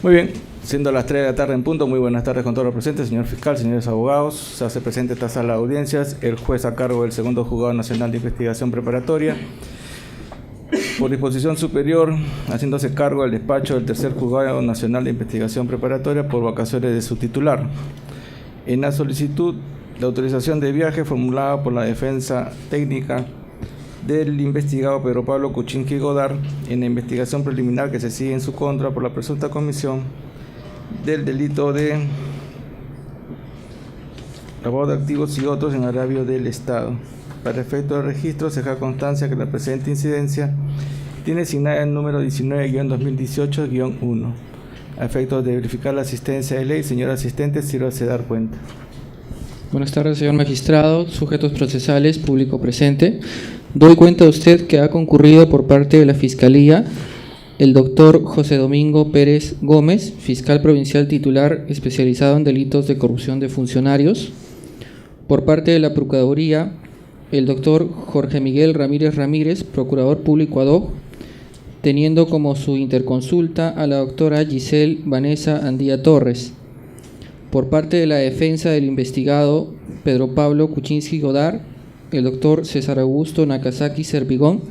Muy bien, siendo las 3 de la tarde en punto, muy buenas tardes con todos los presentes, señor fiscal, señores abogados. Se hace presente esta sala de audiencias el juez a cargo del segundo juzgado nacional de investigación preparatoria. Por disposición superior, haciéndose cargo del despacho del tercer juzgado nacional de investigación preparatoria por vacaciones de su titular. En la solicitud de autorización de viaje formulada por la defensa técnica del investigado Pedro Pablo Kuczynski Godard en la investigación preliminar que se sigue en su contra por la presunta comisión del delito de lavado de activos y otros en agravio del Estado. Para efecto de registro se deja constancia que la presente incidencia tiene asignada el número 19-2018-1. A efecto de verificar la asistencia de ley, señor asistente, sírvase dar cuenta. Buenas tardes, señor magistrado, sujetos procesales, público presente. Doy cuenta a usted que ha concurrido por parte de la Fiscalía el doctor José Domingo Pérez Gómez, fiscal provincial titular especializado en delitos de corrupción de funcionarios. Por parte de la Procuraduría, el doctor Jorge Miguel Ramírez Ramírez, procurador público ad hoc, teniendo como su interconsulta a la doctora Giselle Vanessa Andía Torres. Por parte de la defensa del investigado Pedro Pablo Kuczynski Godard, el doctor César Augusto Nakazaki Servigón,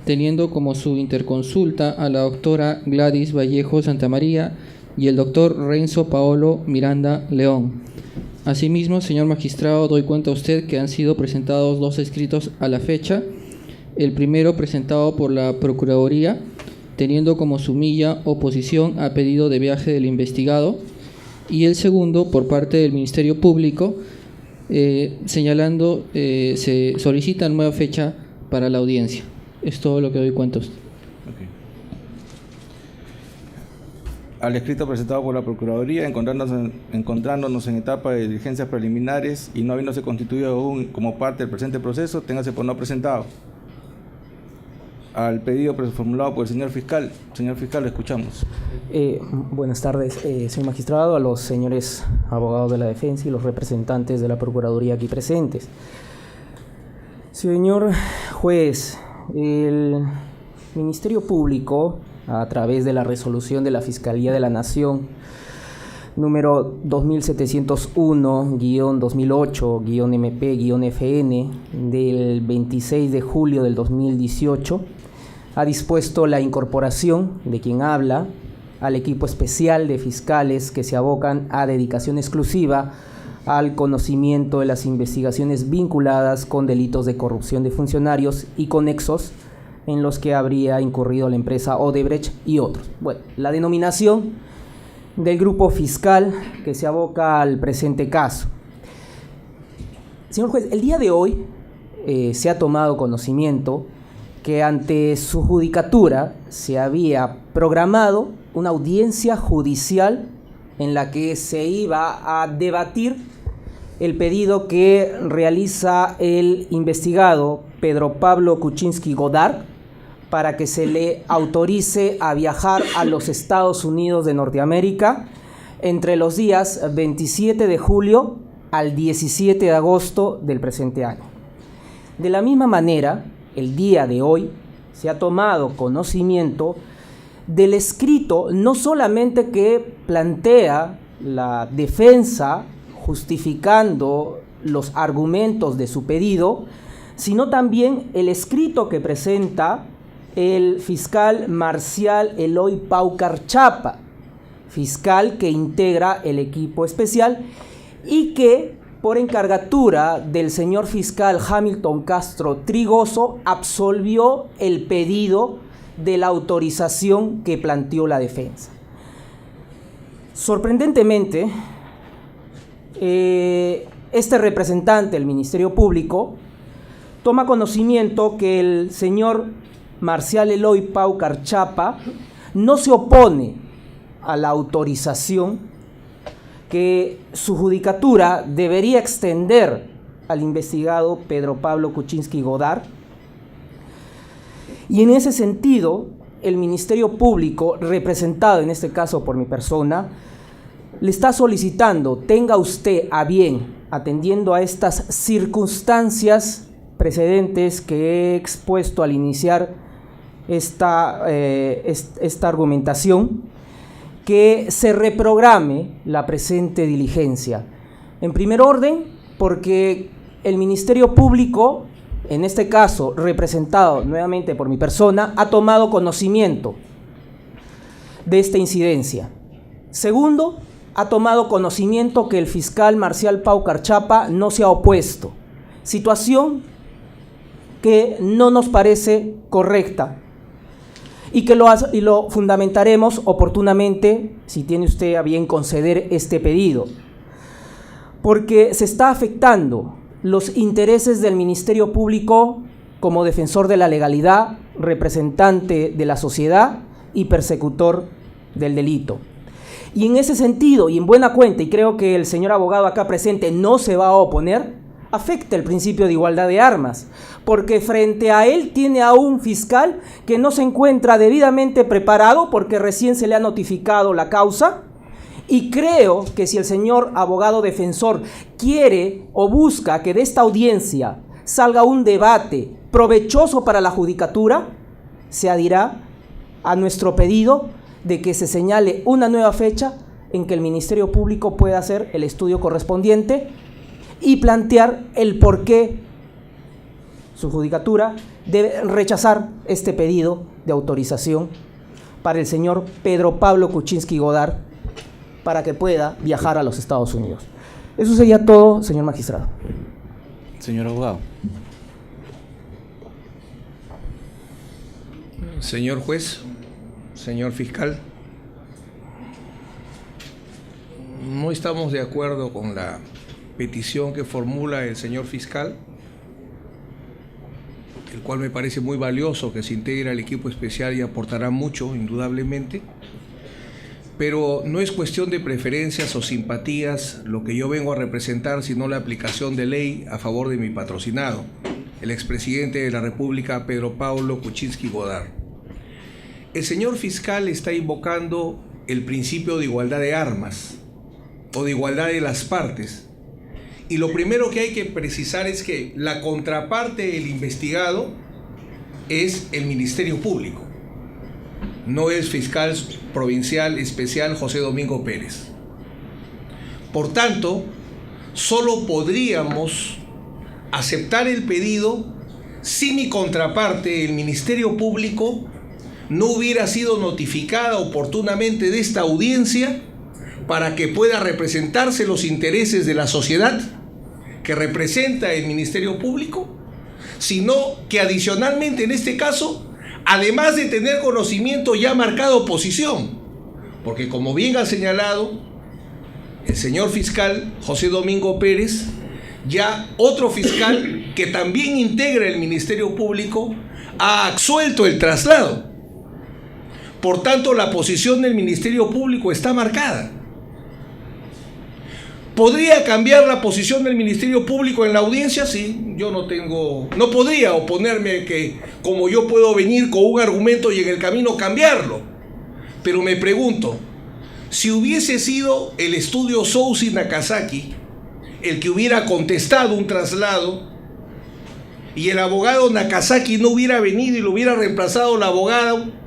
teniendo como su interconsulta a la doctora Gladys Vallejo Santamaría y el doctor Renzo Paolo Miranda León. Asimismo, señor magistrado, doy cuenta a usted que han sido presentados 2 escritos a la fecha. El primero presentado por la Procuraduría, teniendo como su milla oposición a pedido de viaje del investigado, y el segundo por parte del Ministerio Público, señalando se solicita nueva fecha para la audiencia. Es todo lo que doy cuenta a usted. Okay. Al escrito presentado por la Procuraduría, encontrándonos en etapa de diligencias preliminares y no habiéndose constituido aún como parte del presente proceso, téngase por no presentado. Al pedido formulado por el señor fiscal. Señor fiscal, lo escuchamos. Buenas tardes, señor magistrado, a los señores abogados de la defensa y los representantes de la Procuraduría aquí presentes. Señor juez, el Ministerio Público, a través de la resolución de la Fiscalía de la Nación número 2701-2008-MP-FN del 26 de julio del 2018, ha dispuesto la incorporación de quien habla al equipo especial de fiscales que se abocan a dedicación exclusiva al conocimiento de las investigaciones vinculadas con delitos de corrupción de funcionarios y conexos en los que habría incurrido la empresa Odebrecht y otros. Bueno, la denominación del grupo fiscal que se aboca al presente caso. Señor juez, el día de hoy se ha tomado conocimiento que ante su judicatura se había programado una audiencia judicial en la que se iba a debatir el pedido que realiza el investigado Pedro Pablo Kuczynski Godard para que se le autorice a viajar a los Estados Unidos de Norteamérica entre los días 27 de julio al 17 de agosto del presente año. De la misma manera, el día de hoy se ha tomado conocimiento del escrito no solamente que plantea la defensa justificando los argumentos de su pedido, sino también el escrito que presenta el fiscal Marcial Eloy Paucar Chapa, fiscal que integra el equipo especial y que, por encargatura del señor fiscal Hamilton Castro Trigoso, absolvió el pedido de la autorización que planteó la defensa. Sorprendentemente, este representante del Ministerio Público toma conocimiento que el señor Marcial Eloy Paucar Chapa no se opone a la autorización que su judicatura debería extender al investigado Pedro Pablo Kuczynski Godard. Y en ese sentido, el Ministerio Público, representado en este caso por mi persona, le está solicitando, tenga usted a bien, atendiendo a estas circunstancias precedentes que he expuesto al iniciar esta argumentación, que se reprograme la presente diligencia. En primer orden, porque el Ministerio Público, en este caso representado nuevamente por mi persona, ha tomado conocimiento de esta incidencia. Segundo, ha tomado conocimiento que el fiscal Marcial Pau Carchapa no se ha opuesto, situación que no nos parece correcta y que lo fundamentaremos oportunamente si tiene usted a bien conceder este pedido, porque se está afectando los intereses del Ministerio Público como defensor de la legalidad, representante de la sociedad y persecutor del delito. Y en ese sentido, y en buena cuenta, y creo que el señor abogado acá presente no se va a oponer, afecta el principio de igualdad de armas, porque frente a él tiene a un fiscal que no se encuentra debidamente preparado porque recién se le ha notificado la causa, y creo que si el señor abogado defensor quiere o busca que de esta audiencia salga un debate provechoso para la judicatura, se adhirá a nuestro pedido de que se señale una nueva fecha en que el Ministerio Público pueda hacer el estudio correspondiente y plantear el por qué su judicatura debe rechazar este pedido de autorización para el señor Pedro Pablo Kuczynski Godard para que pueda viajar a los Estados Unidos. Eso sería todo, señor magistrado. Señor abogado. Señor juez, señor fiscal, no estamos de acuerdo con la petición que formula el señor fiscal, el cual me parece muy valioso que se integre al equipo especial y aportará mucho, indudablemente, pero no es cuestión de preferencias o simpatías lo que yo vengo a representar, sino la aplicación de ley a favor de mi patrocinado, el expresidente de la República, Pedro Pablo Kuczynski Godard. El señor fiscal está invocando el principio de igualdad de armas o de igualdad de las partes. Y lo primero que hay que precisar es que la contraparte del investigado es el Ministerio Público. No es fiscal provincial especial José Domingo Pérez. Por tanto, solo podríamos aceptar el pedido si mi contraparte, el Ministerio Público, no hubiera sido notificada oportunamente de esta audiencia para que pueda representarse los intereses de la sociedad que representa el Ministerio Público, sino que adicionalmente en este caso, además de tener conocimiento, ya ha marcado posición, porque como bien ha señalado el señor fiscal José Domingo Pérez, ya otro fiscal que también integra el Ministerio Público ha absuelto el traslado. Por tanto, la posición del Ministerio Público está marcada. ¿Podría cambiar la posición del Ministerio Público en la audiencia? Sí, yo no podría oponerme que como yo puedo venir con un argumento y en el camino cambiarlo. Pero me pregunto, si hubiese sido el estudio Sousi Nakazaki el que hubiera contestado un traslado y el abogado Nakazaki no hubiera venido y lo hubiera reemplazado el abogado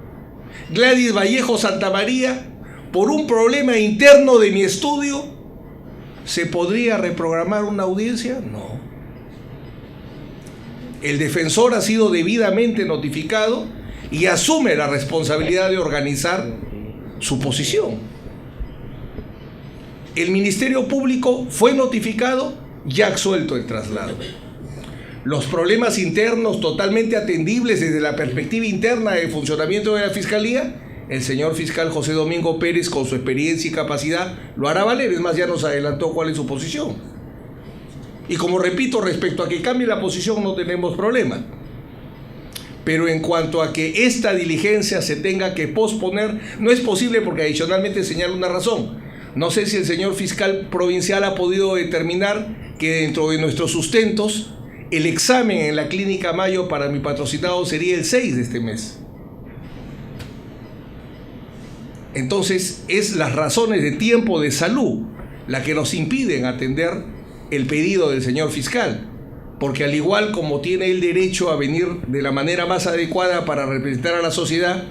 Gladys Vallejo Santamaría por un problema interno de mi estudio, ¿se podría reprogramar una audiencia? No. El defensor ha sido debidamente notificado y asume la responsabilidad de organizar su posición. El Ministerio Público fue notificado y ha absuelto el traslado. Los problemas internos totalmente atendibles desde la perspectiva interna del funcionamiento de la Fiscalía, el señor fiscal José Domingo Pérez, con su experiencia y capacidad, lo hará valer. Es más, ya nos adelantó cuál es su posición. Y como repito, respecto a que cambie la posición no tenemos problema. Pero en cuanto a que esta diligencia se tenga que posponer, no es posible porque adicionalmente señala una razón. No sé si el señor fiscal provincial ha podido determinar que dentro de nuestros sustentos el examen en la Clínica Mayo para mi patrocinado sería el 6 de este mes. Entonces, es las razones de tiempo de salud las que nos impiden atender el pedido del señor fiscal, porque al igual como tiene el derecho a venir de la manera más adecuada para representar a la sociedad,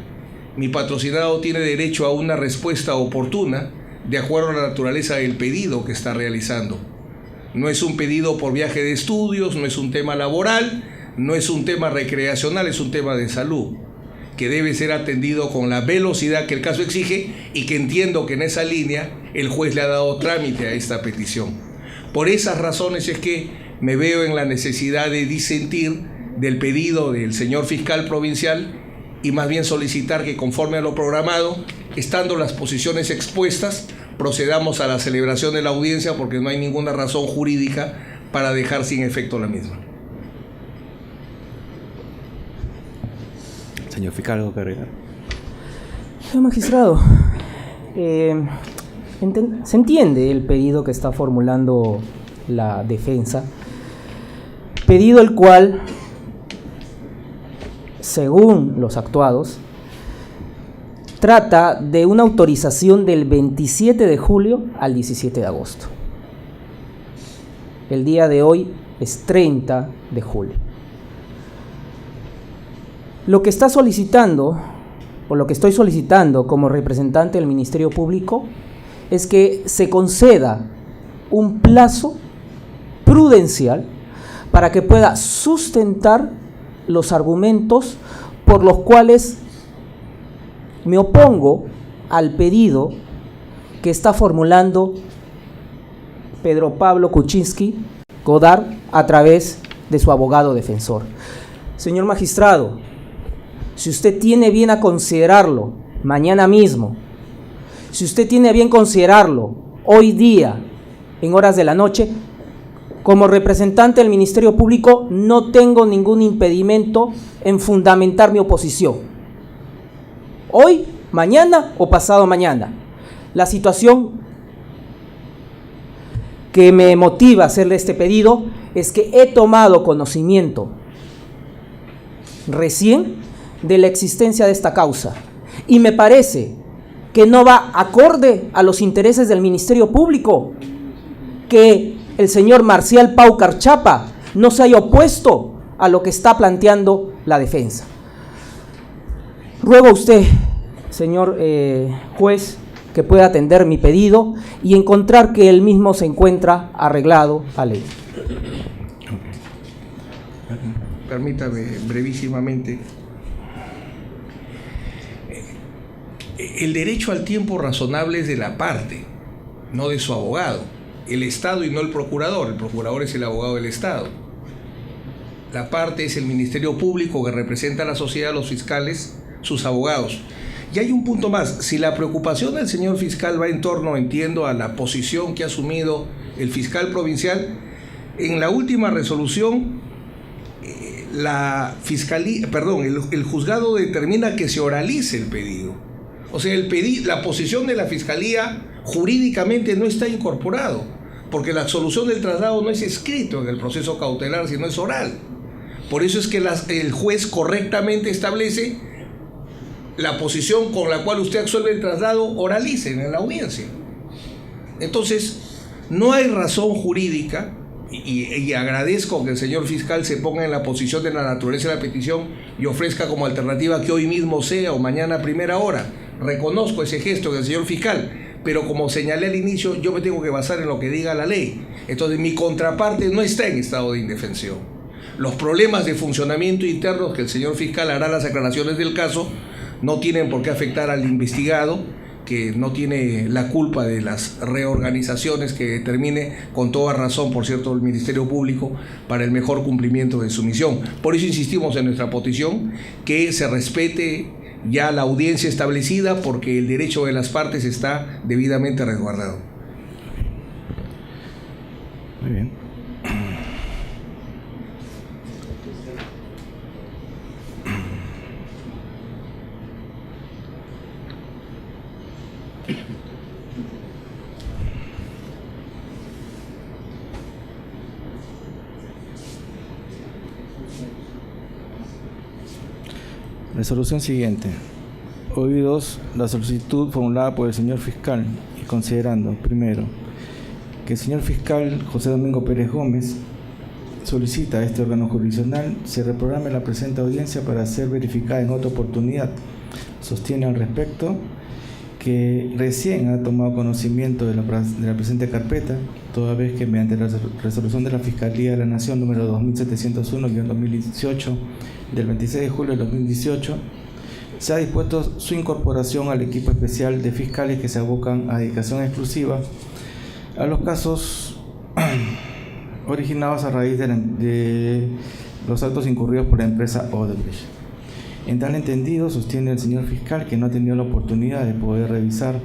Mi patrocinado tiene derecho a una respuesta oportuna de acuerdo a la naturaleza del pedido que está realizando. No es un pedido por viaje de estudios, no es un tema laboral, no es un tema recreacional, es un tema de salud, que debe ser atendido con la velocidad que el caso exige y que entiendo que en esa línea el juez le ha dado trámite a esta petición. Por esas razones es que me veo en la necesidad de disentir del pedido del señor fiscal provincial y más bien solicitar que, conforme a lo programado, estando las posiciones expuestas, procedamos a la celebración de la audiencia, porque no hay ninguna razón jurídica para dejar sin efecto la misma. Señor fiscal, ¿algo que agregar? Señor magistrado, se entiende el pedido que está formulando la defensa, pedido el cual, según los actuados, trata de una autorización del 27 de julio al 17 de agosto. El día de hoy es 30 de julio. Lo que está solicitando, o lo que estoy solicitando como representante del Ministerio Público, es que se conceda un plazo prudencial para que pueda sustentar los argumentos por los cuales me opongo al pedido que está formulando Pedro Pablo Kuczynski Godard a través de su abogado defensor. Señor magistrado, si usted tiene bien a considerarlo mañana mismo, si usted tiene bien considerarlo hoy día, en horas de la noche, como representante del Ministerio Público no tengo ningún impedimento en fundamentar mi oposición. Hoy, mañana o pasado mañana. La situación que me motiva a hacerle este pedido es que he tomado conocimiento recién de la existencia de esta causa y me parece que no va acorde a los intereses del Ministerio Público que el señor Marcial Pau Carchapa no se haya opuesto a lo que está planteando la defensa. Ruego a usted, señor juez, que pueda atender mi pedido y encontrar que el mismo se encuentra arreglado a ley. Permítame brevísimamente. El derecho al tiempo razonable es de la parte, no de su abogado. El Estado y no el procurador es el abogado del Estado. La parte es el Ministerio Público que representa a la sociedad, los fiscales, sus abogados. Y hay un punto más, si la preocupación del señor fiscal va en torno, entiendo, a la posición que ha asumido el fiscal provincial, en la última resolución, el juzgado determina que se oralice el pedido. O sea, la posición de la fiscalía jurídicamente no está incorporado, porque la absolución del traslado no es escrito en el proceso cautelar, sino es oral. Por eso es que el juez correctamente establece la posición con la cual usted absuelve el traslado, oralicen en la audiencia. Entonces, no hay razón jurídica, y agradezco que el señor fiscal se ponga en la posición de la naturaleza de la petición y ofrezca como alternativa que hoy mismo sea o mañana a primera hora. Reconozco ese gesto del señor fiscal, pero como señalé al inicio, yo me tengo que basar en lo que diga la ley. Entonces mi contraparte no está en estado de indefensión. Los problemas de funcionamiento internos que el señor fiscal hará las aclaraciones del caso no tienen por qué afectar al investigado, que no tiene la culpa de las reorganizaciones que determine con toda razón, por cierto, el Ministerio Público para el mejor cumplimiento de su misión. Por eso insistimos en nuestra petición que se respete ya la audiencia establecida, porque el derecho de las partes está debidamente resguardado. Muy bien. Resolución siguiente. Oídos la solicitud formulada por el señor fiscal y considerando, primero, que el señor fiscal José Domingo Pérez Gómez solicita a este órgano jurisdiccional se reprograme la presente audiencia para ser verificada en otra oportunidad. Sostiene al respecto que recién ha tomado conocimiento de la presente carpeta, toda vez que mediante la resolución de la Fiscalía de la Nación número 2701-2018 del 26 de julio del 2018 se ha dispuesto su incorporación al equipo especial de fiscales que se abocan a dedicación exclusiva a los casos originados a raíz de los actos incurridos por la empresa Odebrecht. En tal entendido, sostiene el señor fiscal que no ha tenido la oportunidad de poder revisar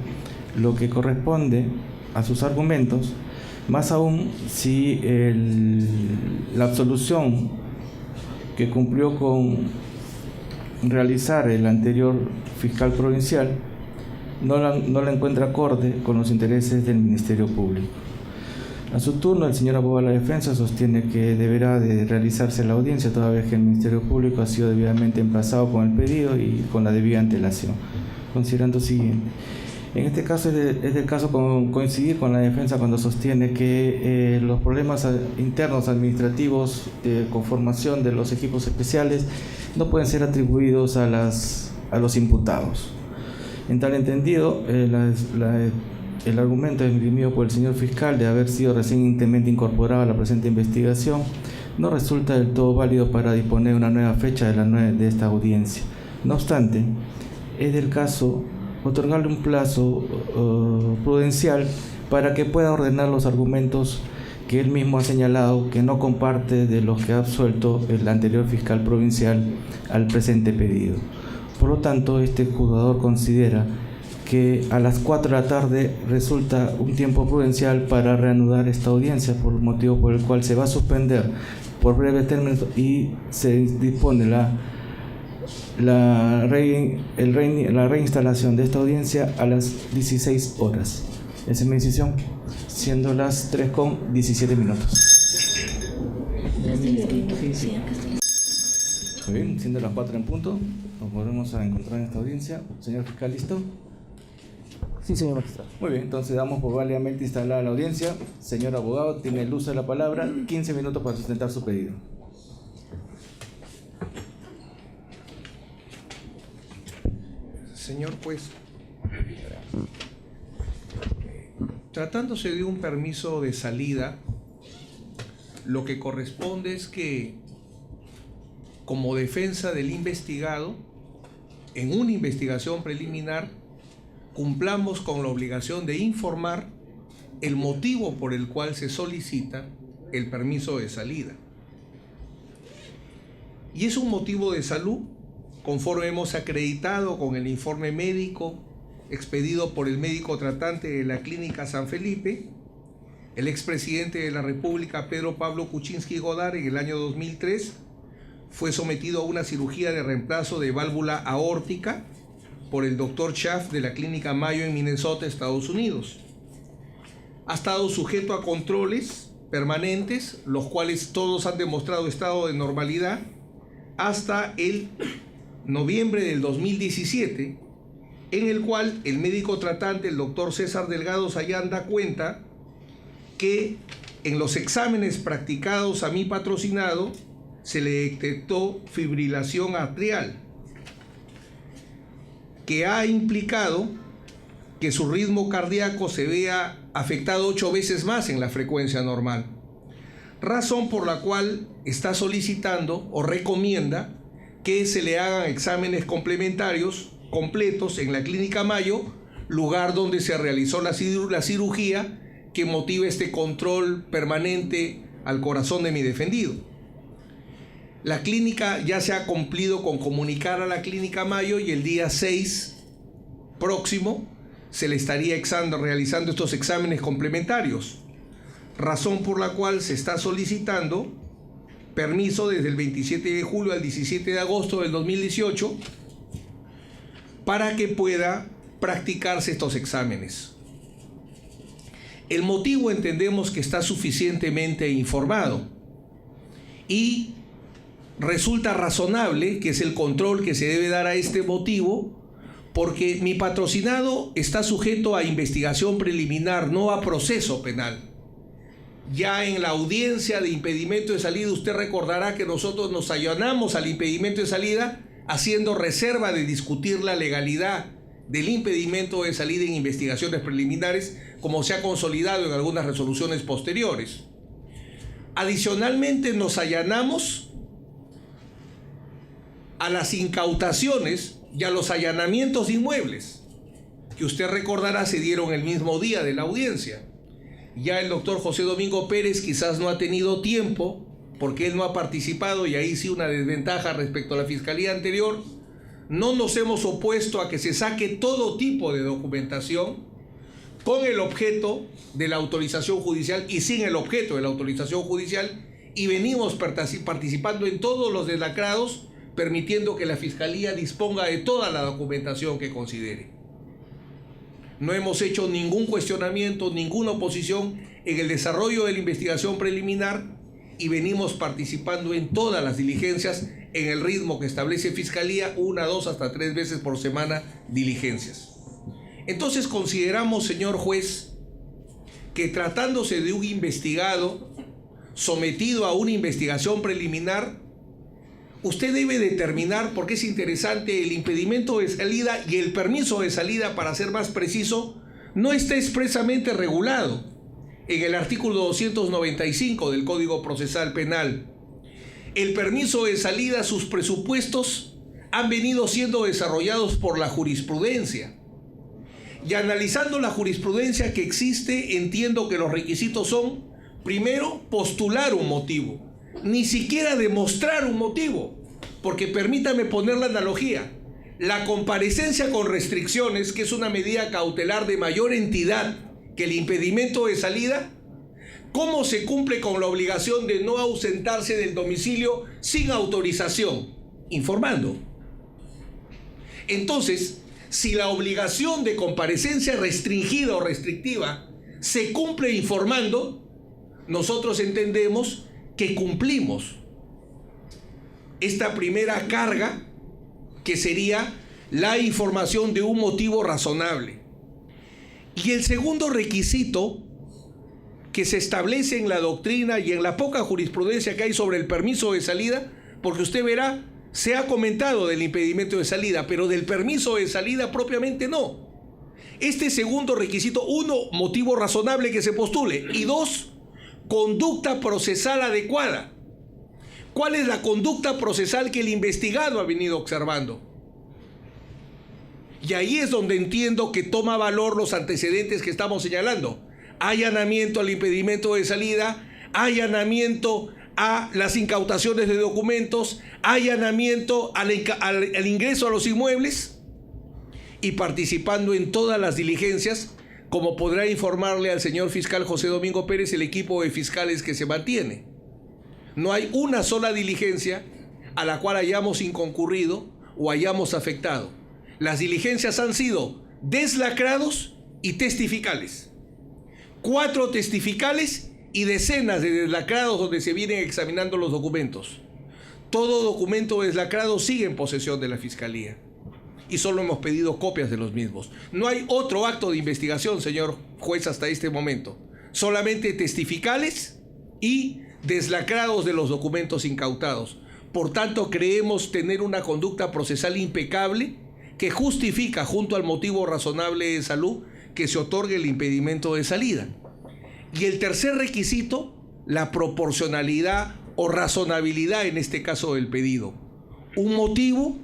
lo que corresponde a sus argumentos, más aún si la absolución que cumplió con realizar el anterior fiscal provincial no la encuentra acorde con los intereses del Ministerio Público. A su turno, el señor abogado de la defensa sostiene que deberá de realizarse la audiencia toda vez que el Ministerio Público ha sido debidamente emplazado con el pedido y con la debida antelación. Considerando siguiente. En este caso es del caso coincidir con la defensa cuando sostiene que los problemas internos administrativos de conformación de los equipos especiales no pueden ser atribuidos a los imputados. En tal entendido, el argumento esgrimido por el señor fiscal de haber sido recientemente incorporado a la presente investigación no resulta del todo válido para disponer una nueva fecha de esta audiencia. No obstante, es del caso otorgarle un plazo prudencial para que pueda ordenar los argumentos que él mismo ha señalado que no comparte de los que ha absuelto el anterior fiscal provincial al presente pedido. Por lo tanto, este juzgador considera que a las 4 de la tarde resulta un tiempo prudencial para reanudar esta audiencia, por motivo por el cual se va a suspender por breve término y se dispone la reinstalación de esta audiencia a las 16 horas. Esa es mi decisión, siendo las 3:17. Muy bien, siendo las 4 en punto, nos volvemos a encontrar en esta audiencia. Señor fiscal, ¿listo? Sí, señor magistrado. Muy bien, entonces damos por válidamente instalada la audiencia. Señor abogado, tiene el uso de la palabra, 15 minutos para sustentar su pedido. Señor juez, tratándose de un permiso de salida, lo que corresponde es que, como defensa del investigado, en una investigación preliminar, cumplamos con la obligación de informar el motivo por el cual se solicita el permiso de salida. Y es un motivo de salud, conforme hemos acreditado con el informe médico expedido por el médico tratante de la Clínica San Felipe, el expresidente de la República, Pedro Pablo Kuczynski Godard, en el año 2003, fue sometido a una cirugía de reemplazo de válvula aórtica por el Dr. Schaff de la Clínica Mayo en Minnesota, Estados Unidos. Ha estado sujeto a controles permanentes, los cuales todos han demostrado estado de normalidad, hasta el noviembre del 2017, en el cual el médico tratante, el doctor César Delgado Sayán, da cuenta que en los exámenes practicados a mi patrocinado se le detectó fibrilación atrial, que ha implicado que su ritmo cardíaco se vea afectado 8 veces más en la frecuencia normal, razón por la cual está solicitando o recomienda que se le hagan exámenes complementarios completos en la Clínica Mayo, lugar donde se realizó la cirugía que motiva este control permanente al corazón de mi defendido. La clínica ya se ha cumplido con comunicar a la Clínica Mayo y el día 6 próximo se le estaría realizando estos exámenes complementarios, razón por la cual se está solicitando permiso desde el 27 de julio al 17 de agosto del 2018 para que pueda practicarse estos exámenes. El motivo entendemos que está suficientemente informado y resulta razonable que es el control que se debe dar a este motivo, porque mi patrocinado está sujeto a investigación preliminar, no a proceso penal. Ya en la audiencia de impedimento de salida, usted recordará que nosotros nos allanamos al impedimento de salida haciendo reserva de discutir la legalidad del impedimento de salida en investigaciones preliminares, como se ha consolidado en algunas resoluciones posteriores. Adicionalmente, nos allanamos a las incautaciones y a los allanamientos de inmuebles, que usted recordará se dieron el mismo día de la audiencia. Ya el doctor José Domingo Pérez quizás no ha tenido tiempo, porque él no ha participado, y ahí sí una desventaja respecto a la fiscalía anterior. No nos hemos opuesto a que se saque todo tipo de documentación con el objeto de la autorización judicial y sin el objeto de la autorización judicial, y venimos participando en todos los deslacrados, permitiendo que la fiscalía disponga de toda la documentación que considere. No hemos hecho ningún cuestionamiento, ninguna oposición en el desarrollo de la investigación preliminar, y venimos participando en todas las diligencias en el ritmo que establece Fiscalía, 1, 2, hasta 3 veces por semana diligencias. Entonces consideramos, señor juez, que tratándose de un investigado sometido a una investigación preliminar, usted debe determinar, porque es interesante, el impedimento de salida y el permiso de salida, para ser más preciso, no está expresamente regulado en el artículo 295 del Código Procesal Penal. El permiso de salida, sus presupuestos han venido siendo desarrollados por la jurisprudencia. Y analizando la jurisprudencia que existe, entiendo que los requisitos son, primero, postular un motivo. Ni siquiera demostrar un motivo, porque permítame poner la analogía. La comparecencia con restricciones, que es una medida cautelar de mayor entidad que el impedimento de salida, ¿cómo se cumple con la obligación de no ausentarse del domicilio sin autorización? Informando. Entonces, si la obligación de comparecencia restringida o restrictiva se cumple informando, nosotros entendemos que cumplimos esta primera carga, que sería la información de un motivo razonable. Y el segundo requisito que se establece en la doctrina y en la poca jurisprudencia que hay sobre el permiso de salida, porque usted verá, se ha comentado del impedimento de salida, pero del permiso de salida propiamente no. Este segundo requisito, 1, motivo razonable que se postule, y 2, conducta procesal adecuada. ¿Cuál es la conducta procesal que el investigado ha venido observando? Y ahí es donde entiendo que toma valor los antecedentes que estamos señalando. Allanamiento al impedimento de salida, allanamiento a las incautaciones de documentos, allanamiento al ingreso a los inmuebles, y participando en todas las diligencias, como podrá informarle al señor fiscal José Domingo Pérez el equipo de fiscales que se mantiene. No hay una sola diligencia a la cual hayamos inconcurrido o hayamos afectado. Las diligencias han sido deslacrados y testificales. 4 testificales y decenas de deslacrados donde se vienen examinando los documentos. Todo documento deslacrado sigue en posesión de la Fiscalía y solo hemos pedido copias de los mismos. No hay otro acto de investigación, señor juez, hasta este momento. Solamente testificales y deslacrados de los documentos incautados. Por tanto, creemos tener una conducta procesal impecable que justifica, junto al motivo razonable de salud, que se otorgue el impedimento de salida. Y el tercer requisito, la proporcionalidad o razonabilidad en este caso del pedido. Un motivo,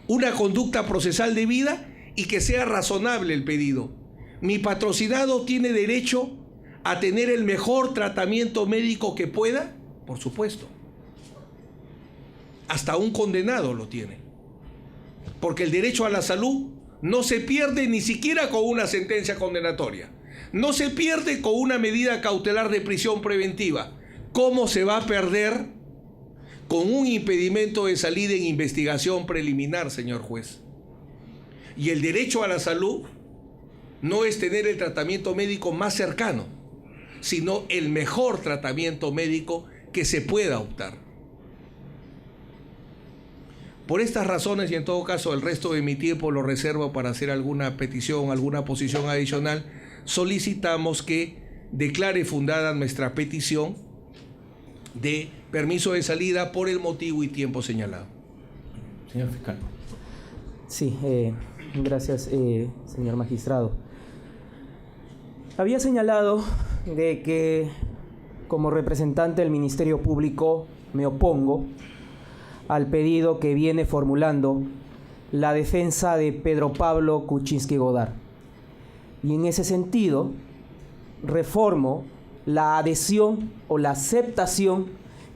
una conducta procesal debida y que sea razonable el pedido. Mi patrocinado tiene derecho a tener el mejor tratamiento médico que pueda, por supuesto. Hasta un condenado lo tiene. Porque el derecho a la salud no se pierde ni siquiera con una sentencia condenatoria. No se pierde con una medida cautelar de prisión preventiva. ¿Cómo se va a perder con un impedimento de salida en investigación preliminar, señor juez? Y el derecho a la salud no es tener el tratamiento médico más cercano, sino el mejor tratamiento médico que se pueda optar. Por estas razones, y en todo caso el resto de mi tiempo lo reservo para hacer alguna petición, alguna posición adicional, solicitamos que declare fundada nuestra petición de permiso de salida por el motivo y tiempo señalado. Señor fiscal. Sí, gracias, señor magistrado. Había señalado de que como representante del Ministerio Público me opongo al pedido que viene formulando la defensa de Pedro Pablo Kuczynski Godard. Y en ese sentido, reformo la adhesión o la aceptación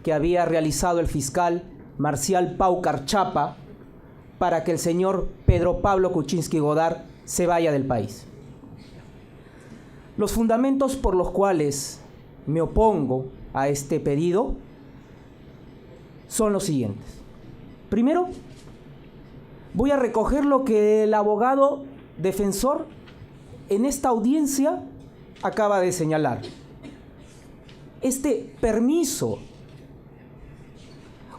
que había realizado el fiscal Marcial Paucar Chapa para que el señor Pedro Pablo Kuczynski Godard se vaya del país. Los fundamentos por los cuales me opongo a este pedido son los siguientes. Primero, voy a recoger lo que el abogado defensor en esta audiencia acaba de señalar. Este permiso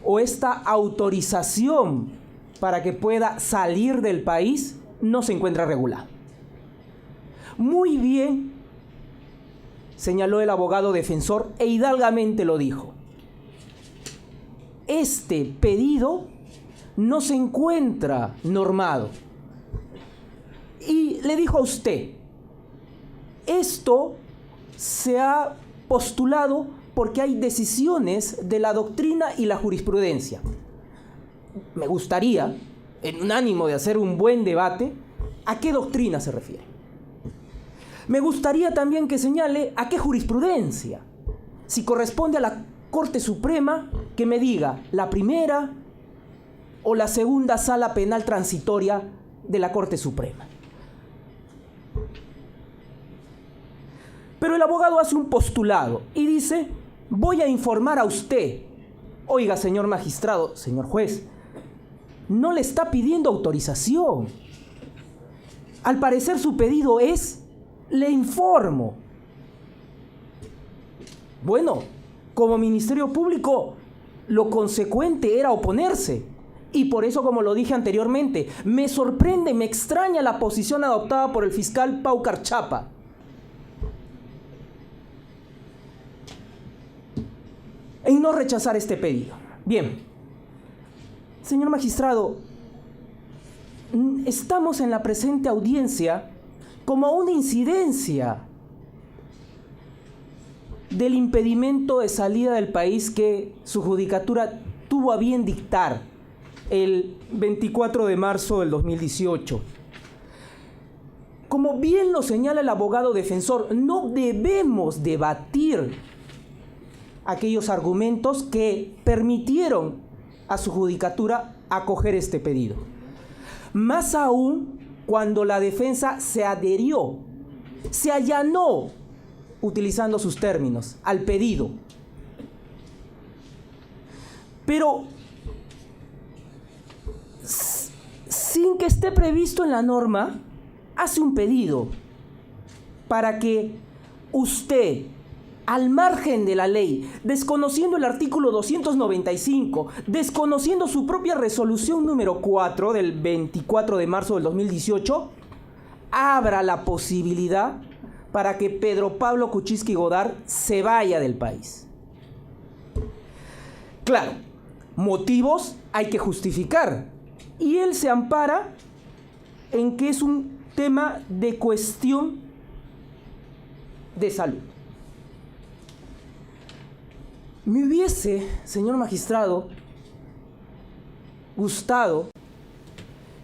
o esta autorización para que pueda salir del país no se encuentra regulado. Muy bien señaló el abogado defensor e hidalgamente lo dijo. Este pedido no se encuentra normado. Y le dijo a usted, esto se ha postulado porque hay decisiones de la doctrina y la jurisprudencia. Me gustaría, en un ánimo de hacer un buen debate, ¿a qué doctrina se refiere? Me gustaría también que señale a qué jurisprudencia. Si corresponde a la Corte Suprema, que me diga la primera o la segunda sala penal transitoria de la Corte Suprema. Pero el abogado hace un postulado y dice, voy a informar a usted. Oiga, señor magistrado, señor juez, no le está pidiendo autorización. Al parecer su pedido es, le informo. Bueno, como Ministerio Público, lo consecuente era oponerse. Y por eso, como lo dije anteriormente, me sorprende, me extraña la posición adoptada por el fiscal Paucar Chapa. En no rechazar este pedido. Bien, señor magistrado, estamos en la presente audiencia como una incidencia del impedimento de salida del país que su judicatura tuvo a bien dictar el 24 de marzo del 2018. Como bien lo señala el abogado defensor, no debemos debatir aquellos argumentos que permitieron a su judicatura acoger este pedido. Más aún cuando la defensa se adherió, se allanó, utilizando sus términos, al pedido. Pero sin que esté previsto en la norma, hace un pedido para que usted, al margen de la ley, desconociendo el artículo 295, desconociendo su propia resolución número 4 del 24 de marzo del 2018, abra la posibilidad para que Pedro Pablo Kuczynski Godard se vaya del país. Claro, motivos hay que justificar, y él se ampara en que es un tema de cuestión de salud. Me hubiese, señor magistrado, gustado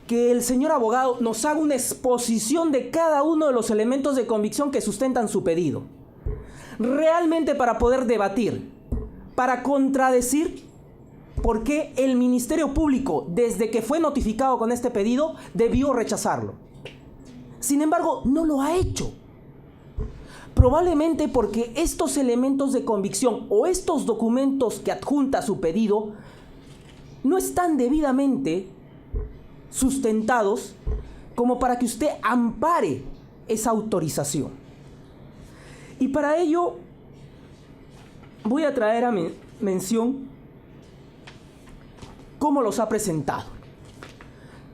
que el señor abogado nos haga una exposición de cada uno de los elementos de convicción que sustentan su pedido. Realmente para poder debatir, para contradecir por qué el Ministerio Público, desde que fue notificado con este pedido, debió rechazarlo. Sin embargo, no lo ha hecho. Probablemente porque estos elementos de convicción o estos documentos que adjunta su pedido no están debidamente sustentados como para que usted ampare esa autorización. Y para ello voy a traer a mención cómo los ha presentado.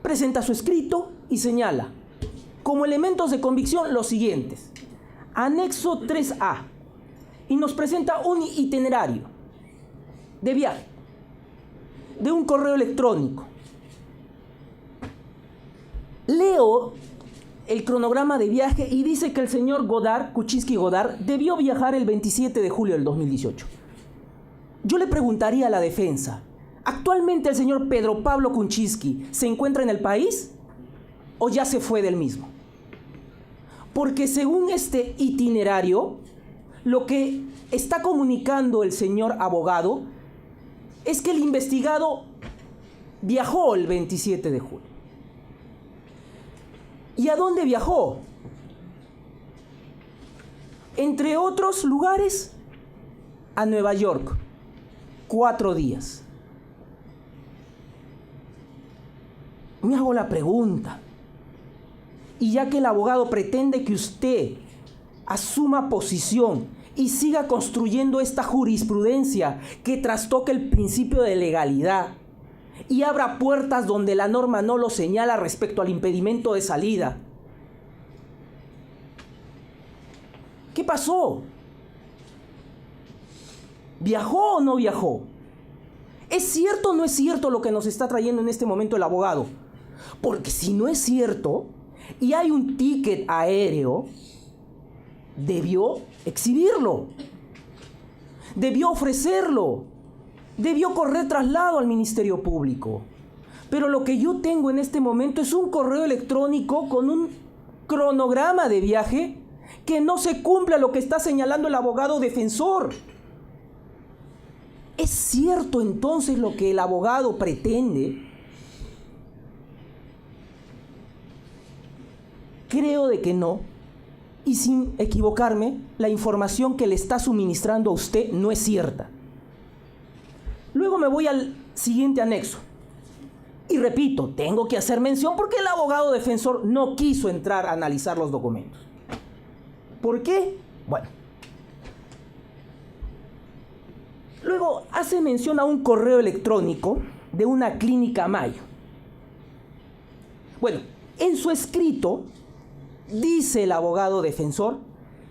Presenta su escrito y señala como elementos de convicción los siguientes: anexo 3A, y nos presenta un itinerario de viaje, de un correo electrónico. Leo el cronograma de viaje y dice que el señor Kuczynski Godard, debió viajar el 27 de julio del 2018. Yo le preguntaría a la defensa, ¿actualmente el señor Pedro Pablo Kuczynski se encuentra en el país o ya se fue del mismo? Porque según este itinerario, lo que está comunicando el señor abogado es que el investigado viajó el 27 de julio. ¿Y a dónde viajó? Entre otros lugares, a Nueva York, 4 días. Me hago la pregunta, y ya que el abogado pretende que usted asuma posición y siga construyendo esta jurisprudencia que trastoque el principio de legalidad y abra puertas donde la norma no lo señala respecto al impedimento de salida, ¿qué pasó? ¿Viajó o no viajó? ¿Es cierto o no es cierto lo que nos está trayendo en este momento el abogado? Porque si no es cierto y hay un ticket aéreo, debió exhibirlo, debió ofrecerlo, debió correr traslado al Ministerio Público. Pero lo que yo tengo en este momento es un correo electrónico con un cronograma de viaje que no se cumple a lo que está señalando el abogado defensor. ¿Es cierto entonces lo que el abogado pretende? Creo de que no. Y sin equivocarme, la información que le está suministrando a usted no es cierta. Luego me voy al siguiente anexo. Y repito, tengo que hacer mención porque el abogado defensor no quiso entrar a analizar los documentos. ¿Por qué? Bueno. Luego hace mención a un correo electrónico de una clínica Mayo. Bueno, en su escrito dice el abogado defensor,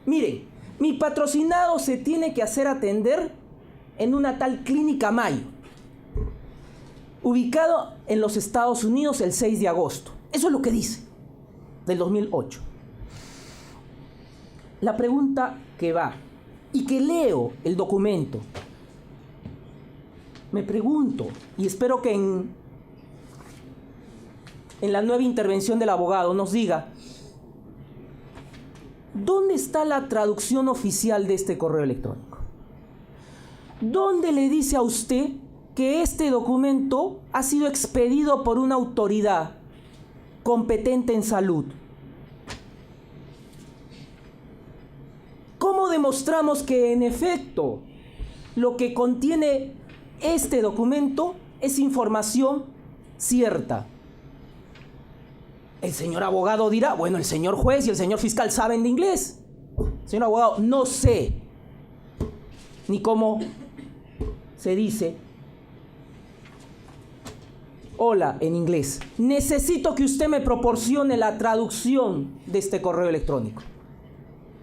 miren, mi patrocinado se tiene que hacer atender en una tal clínica Mayo, ubicado en los Estados Unidos el 6 de agosto. Eso es lo que dice, del 2008. La pregunta que va, y que leo el documento, me pregunto, y espero que en la nueva intervención del abogado nos diga, ¿dónde está la traducción oficial de este correo electrónico? ¿Dónde le dice a usted que este documento ha sido expedido por una autoridad competente en salud? ¿Cómo demostramos que en efecto lo que contiene este documento es información cierta? El señor abogado dirá, bueno, el señor juez y el señor fiscal saben de inglés. Señor abogado, no sé ni cómo se dice hola en inglés. Necesito que usted me proporcione la traducción de este correo electrónico.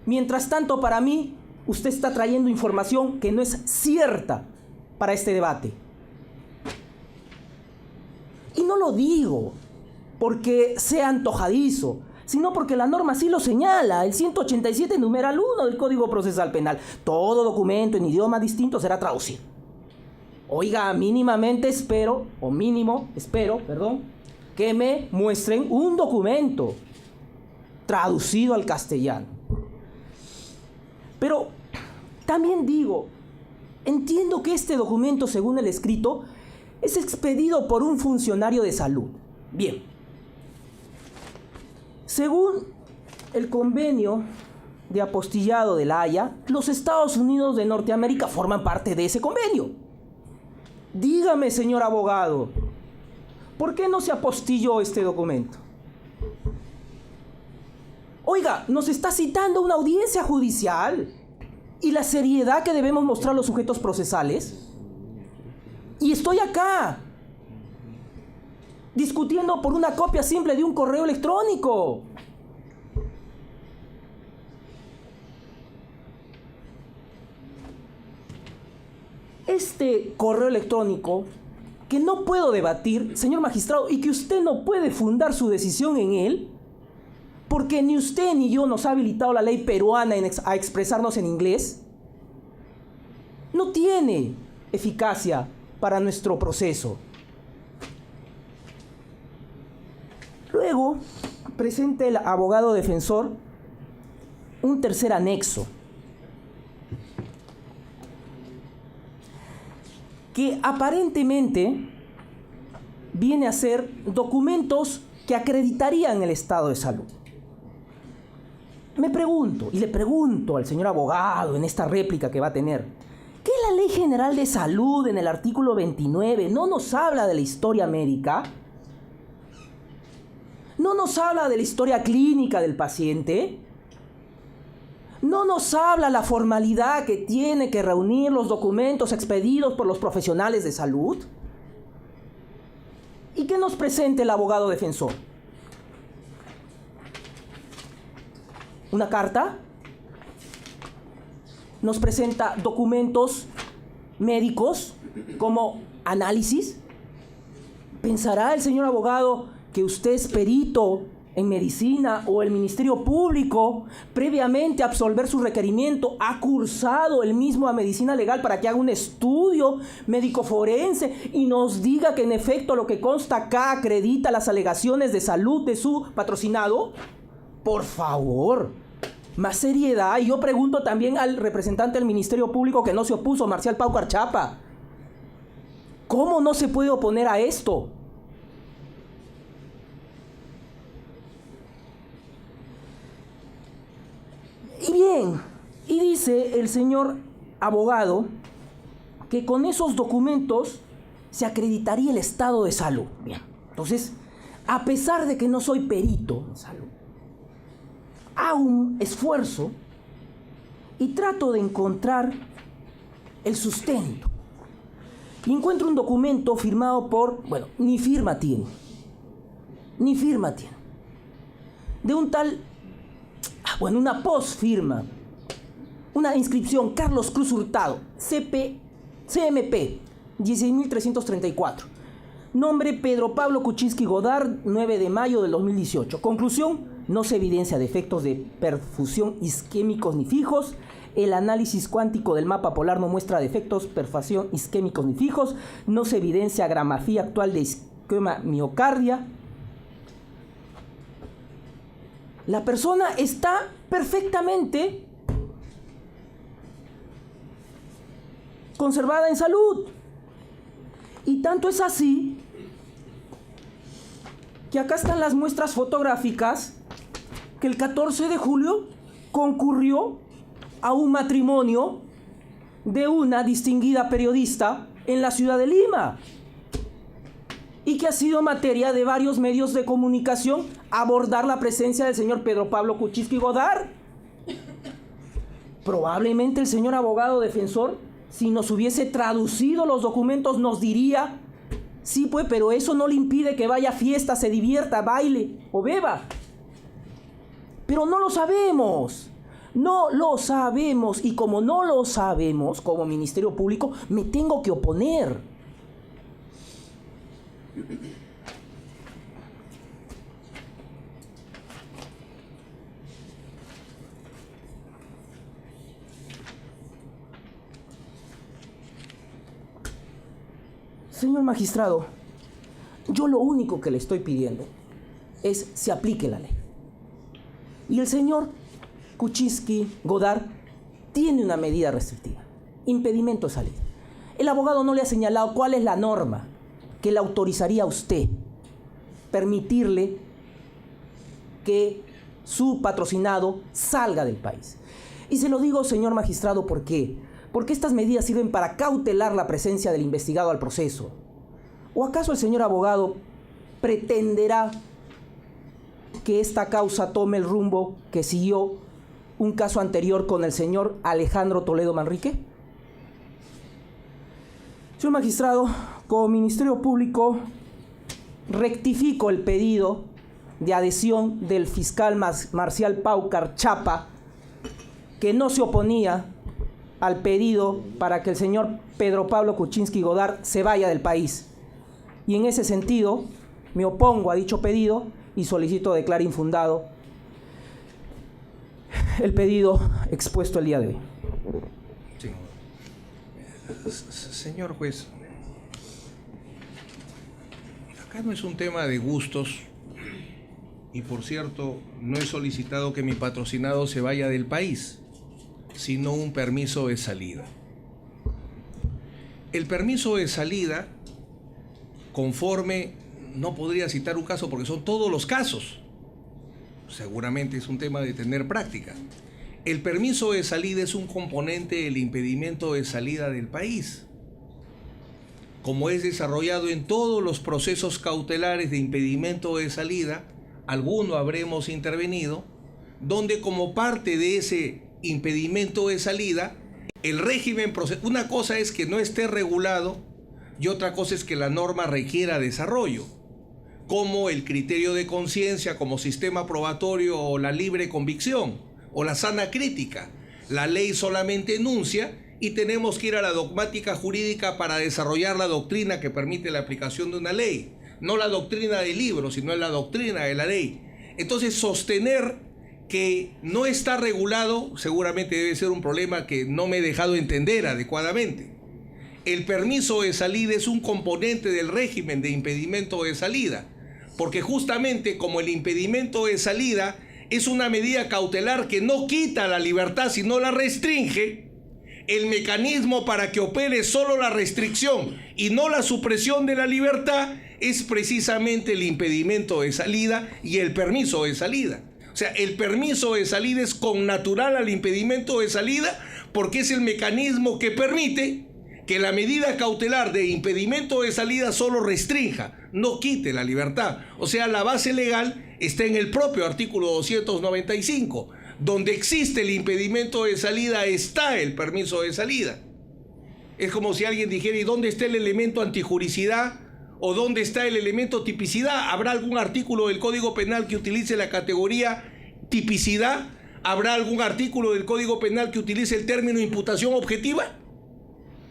Mientras tanto, para mí, usted está trayendo información que no es cierta para este debate. Y no lo digo porque sea antojadizo, sino porque la norma sí lo señala, el 187 numeral 1 del Código Procesal Penal. Todo documento en idioma distinto será traducido. Oiga, mínimo espero, que me muestren un documento traducido al castellano. Pero también digo, entiendo que este documento, según el escrito, es expedido por un funcionario de salud. Bien. Según el convenio de apostillado de La Haya, los Estados Unidos de Norteamérica forman parte de ese convenio. Dígame, señor abogado, ¿por qué no se apostilló este documento? Oiga, nos está citando una audiencia judicial y la seriedad que debemos mostrar los sujetos procesales. Y estoy acá discutiendo por una copia simple de un correo electrónico. este correo electrónico que no puedo debatir, señor magistrado, y que usted no puede fundar su decisión en él, porque ni usted ni yo nos ha habilitado la ley peruana a expresarnos en inglés, no tiene eficacia para nuestro proceso. Luego, presenta el abogado defensor un tercer anexo, que aparentemente viene a ser documentos que acreditarían el estado de salud. Me pregunto, y le pregunto al señor abogado en esta réplica que va a tener, ¿qué la Ley General de Salud en el artículo 29 no nos habla de la historia médica? ¿No nos habla de la historia clínica del paciente? ¿No nos habla la formalidad que tiene que reunir los documentos expedidos por los profesionales de salud? ¿Y qué nos presenta el abogado defensor? ¿Una carta? ¿Nos presenta documentos médicos como análisis? ¿Pensará el señor abogado que usted es perito en medicina o el Ministerio Público, previamente a absolver su requerimiento, ha cursado el mismo a medicina legal para que haga un estudio médico forense y nos diga que en efecto lo que consta acá acredita las alegaciones de salud de su patrocinado? Por favor, más seriedad. Y yo pregunto también al representante del Ministerio Público que no se opuso, Marcial Paucar Chapa, ¿cómo no se puede oponer a esto? Y bien, y dice el señor abogado que con esos documentos se acreditaría el estado de salud. Bien, entonces, a pesar de que no soy perito en salud, hago un esfuerzo y trato de encontrar el sustento. Y encuentro un documento firmado por, bueno, ni firma tiene, de un tal, una posfirma, una inscripción, Carlos Cruz Hurtado, CMP, 16.334. Nombre, Pedro Pablo Kuczynski Godard, 9 de mayo del 2018. Conclusión, no se evidencia defectos de perfusión isquémicos ni fijos. El análisis cuántico del mapa polar no muestra defectos perfusión isquémicos ni fijos. No se evidencia gramafía actual de isquema miocardia. La persona está perfectamente conservada en salud. Y tanto es así que acá están las muestras fotográficas que el 14 de julio concurrió a un matrimonio de una distinguida periodista en la ciudad de Lima y que ha sido materia de varios medios de comunicación abordar la presencia del señor Pedro Pablo Kuczynski Godard. Probablemente el señor abogado defensor, si nos hubiese traducido los documentos, nos diría, sí pues, pero eso no le impide que vaya a fiesta, se divierta, baile o beba. Pero no lo sabemos. No lo sabemos. Y como no lo sabemos, como Ministerio Público, me tengo que oponer. Señor magistrado, yo lo único que le estoy pidiendo es se aplique la ley. Y el señor Kuczynski Godard tiene una medida restrictiva, impedimento de salida. El abogado no le ha señalado cuál es la norma que le autorizaría a usted permitirle que su patrocinado salga del país. Y se lo digo, señor magistrado, ¿por qué? Porque estas medidas sirven para cautelar la presencia del investigado al proceso. ¿O acaso el señor abogado pretenderá que esta causa tome el rumbo que siguió un caso anterior con el señor Alejandro Toledo Manrique? Señor magistrado, como Ministerio Público rectifico el pedido de adhesión del fiscal Marcial Paucar Chapa, que no se oponía al pedido para que el señor Pedro Pablo Kuczynski Godard se vaya del país. Y en ese sentido, me opongo a dicho pedido y solicito declarar infundado el pedido expuesto el día de hoy. Sí. Señor juez, acá no es un tema de gustos y, por cierto, no he solicitado que mi patrocinado se vaya del país, sino un permiso de salida. El permiso de salida, conforme, no podría citar un caso porque son todos los casos, seguramente es un tema de tener práctica. El permiso de salida es un componente del impedimento de salida del país, como es desarrollado en todos los procesos cautelares de impedimento de salida. Alguno habremos intervenido, donde como parte de ese impedimento de salida, el régimen, una cosa es que no esté regulado y otra cosa es que la norma requiera desarrollo, como el criterio de conciencia, como sistema probatorio o la libre convicción o la sana crítica. La ley solamente enuncia y tenemos que ir a la dogmática jurídica para desarrollar la doctrina que permite la aplicación de una ley. No la doctrina del libro, sino la doctrina de la ley. Entonces, sostener que no está regulado seguramente debe ser un problema que no me he dejado entender adecuadamente. El permiso de salida es un componente del régimen de impedimento de salida, porque justamente como el impedimento de salida es una medida cautelar que no quita la libertad sino la restringe, el mecanismo para que opere solo la restricción y no la supresión de la libertad es precisamente el impedimento de salida y el permiso de salida. O sea, el permiso de salida es connatural al impedimento de salida porque es el mecanismo que permite que la medida cautelar de impedimento de salida solo restrinja, no quite la libertad. O sea, la base legal está en el propio artículo 295. Donde existe el impedimento de salida está el permiso de salida. Es como si alguien dijera, ¿y dónde está el elemento antijuricidad? ¿O dónde está el elemento tipicidad? ¿Habrá algún artículo del Código Penal que utilice la categoría tipicidad? ¿Habrá algún artículo del Código Penal que utilice el término imputación objetiva?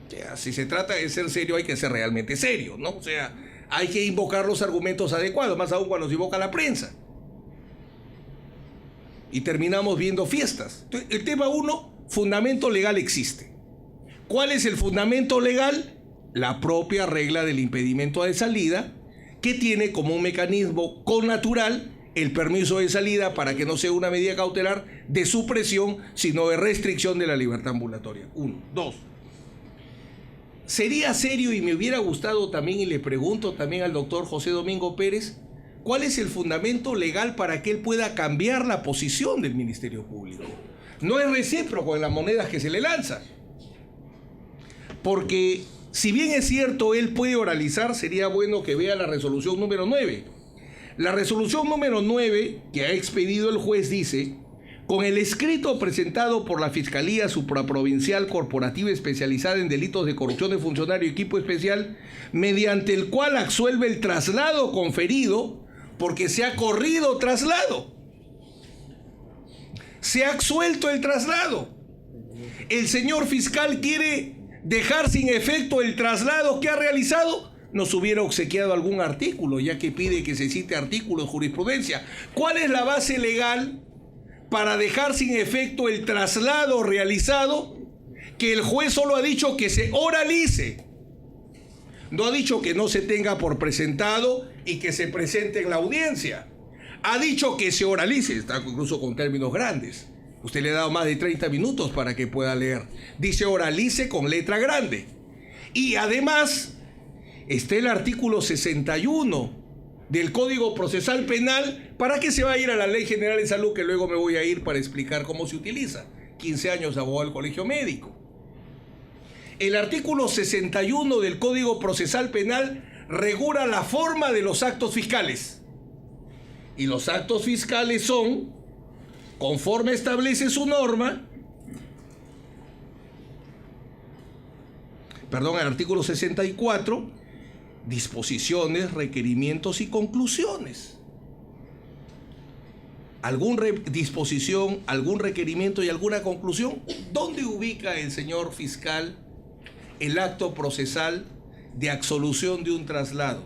O sea, si se trata de ser serio, hay que ser realmente serio, ¿no? O sea, hay que invocar los argumentos adecuados, más aún cuando se invoca la prensa. Y terminamos viendo fiestas. Entonces, el tema 1, fundamento legal existe. ¿Cuál es el fundamento legal? La propia regla del impedimento de salida, que tiene como un mecanismo connatural el permiso de salida para que no sea una medida cautelar de supresión, sino de restricción de la libertad ambulatoria. 1. 2. Sería serio y me hubiera gustado también, y le pregunto también al doctor José Domingo Pérez, ¿cuál es el fundamento legal para que él pueda cambiar la posición del Ministerio Público? No es recíproco en las monedas que se le lanza. Porque si bien es cierto, él puede oralizar, sería bueno que vea la resolución número 9. La resolución número 9 que ha expedido el juez dice: con el escrito presentado por la Fiscalía Supraprovincial Corporativa Especializada en Delitos de Corrupción de Funcionario y Equipo Especial, mediante el cual absuelve el traslado conferido, porque se ha corrido traslado. Se ha absuelto el traslado. El señor fiscal quiere dejar sin efecto el traslado que ha realizado. Nos hubiera obsequiado algún artículo, ya que pide que se cite artículos de jurisprudencia. ¿Cuál es la base legal para dejar sin efecto el traslado realizado? Que el juez solo ha dicho que se oralice. No ha dicho que no se tenga por presentado y que se presente en la audiencia. Ha dicho que se oralice, está incluso con términos grandes. Usted le ha dado más de 30 minutos para que pueda leer. Dice oralice con letra grande. Y además está el artículo 61 del Código Procesal Penal. ¿Para qué se va a ir a la Ley General de Salud? Que luego me voy a ir para explicar cómo se utiliza. 15 años de abogado del Colegio Médico. El artículo 61 del Código Procesal Penal regula la forma de los actos fiscales. Y los actos fiscales son, conforme establece su norma, el artículo 64, disposiciones, requerimientos y conclusiones. alguna disposición, algún requerimiento y alguna conclusión? ¿Dónde ubica el señor fiscal el acto procesal de absolución de un traslado?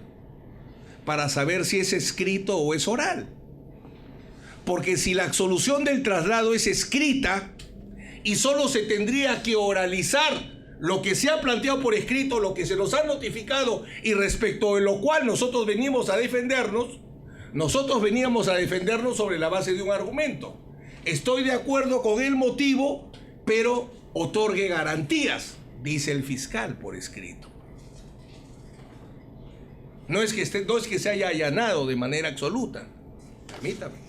Para saber si es escrito o es oral. Porque si la absolución del traslado es escrita y solo se tendría que oralizar lo que se ha planteado por escrito, lo que se nos ha notificado y respecto de lo cual nosotros veníamos a defendernos sobre la base de un argumento. Estoy de acuerdo con el motivo, pero otorgue garantías, dice el fiscal por escrito. No es que se haya allanado de manera absoluta. Permítame.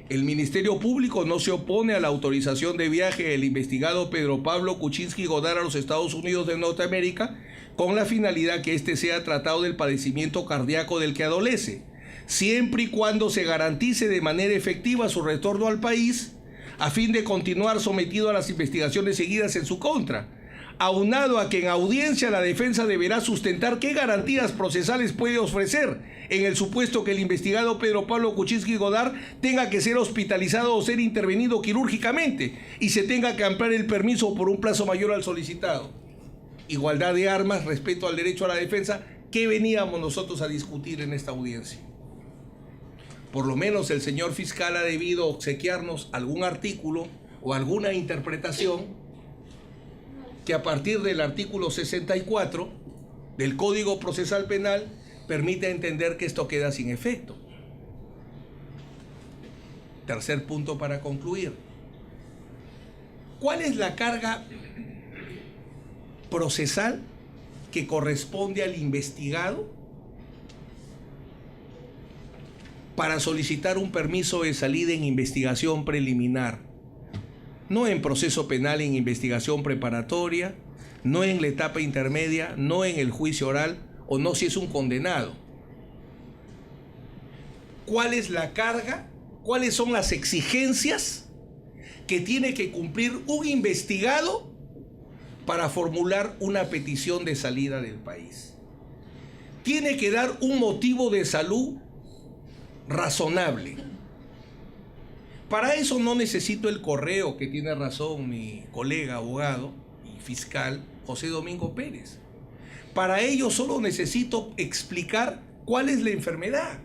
El Ministerio Público no se opone a la autorización de viaje del investigado Pedro Pablo Kuczynski Godard a los Estados Unidos de Norteamérica con la finalidad que éste sea tratado del padecimiento cardíaco del que adolece, siempre y cuando se garantice de manera efectiva su retorno al país a fin de continuar sometido a las investigaciones seguidas en su contra. Aunado a que en audiencia la defensa deberá sustentar qué garantías procesales puede ofrecer en el supuesto que el investigado Pedro Pablo Kuczynski Godard tenga que ser hospitalizado o ser intervenido quirúrgicamente y se tenga que ampliar el permiso por un plazo mayor al solicitado. Igualdad de armas, respeto al derecho a la defensa. ¿Qué veníamos nosotros a discutir en esta audiencia? Por lo menos el señor fiscal ha debido obsequiarnos algún artículo o alguna interpretación que a partir del artículo 64 del Código Procesal Penal permite entender que esto queda sin efecto. Tercer punto para concluir. ¿Cuál es la carga procesal que corresponde al investigado para solicitar un permiso de salida en investigación preliminar? No en proceso penal, en investigación preparatoria, no en la etapa intermedia, no en el juicio oral, o no si es un condenado. ¿Cuál es la carga? ¿Cuáles son las exigencias que tiene que cumplir un investigado para formular una petición de salida del país? Tiene que dar un motivo de salud razonable. Para eso no necesito el correo, que tiene razón mi colega abogado y fiscal José Domingo Pérez. Para ello solo necesito explicar cuál es la enfermedad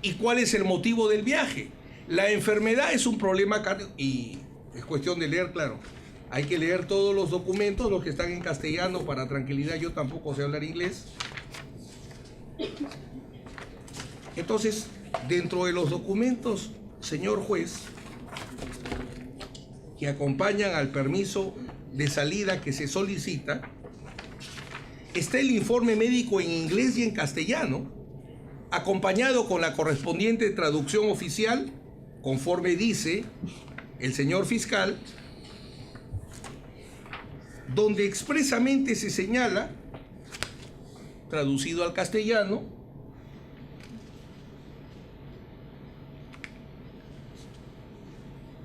y cuál es el motivo del viaje. La enfermedad es un problema y es cuestión de leer, claro. Hay que leer todos los documentos, los que están en castellano, para tranquilidad. Yo tampoco sé hablar inglés. Entonces, dentro de los documentos, señor juez, que acompañan al permiso de salida que se solicita, está el informe médico en inglés y en castellano, acompañado con la correspondiente traducción oficial, conforme dice el señor fiscal, donde expresamente se señala, traducido al castellano,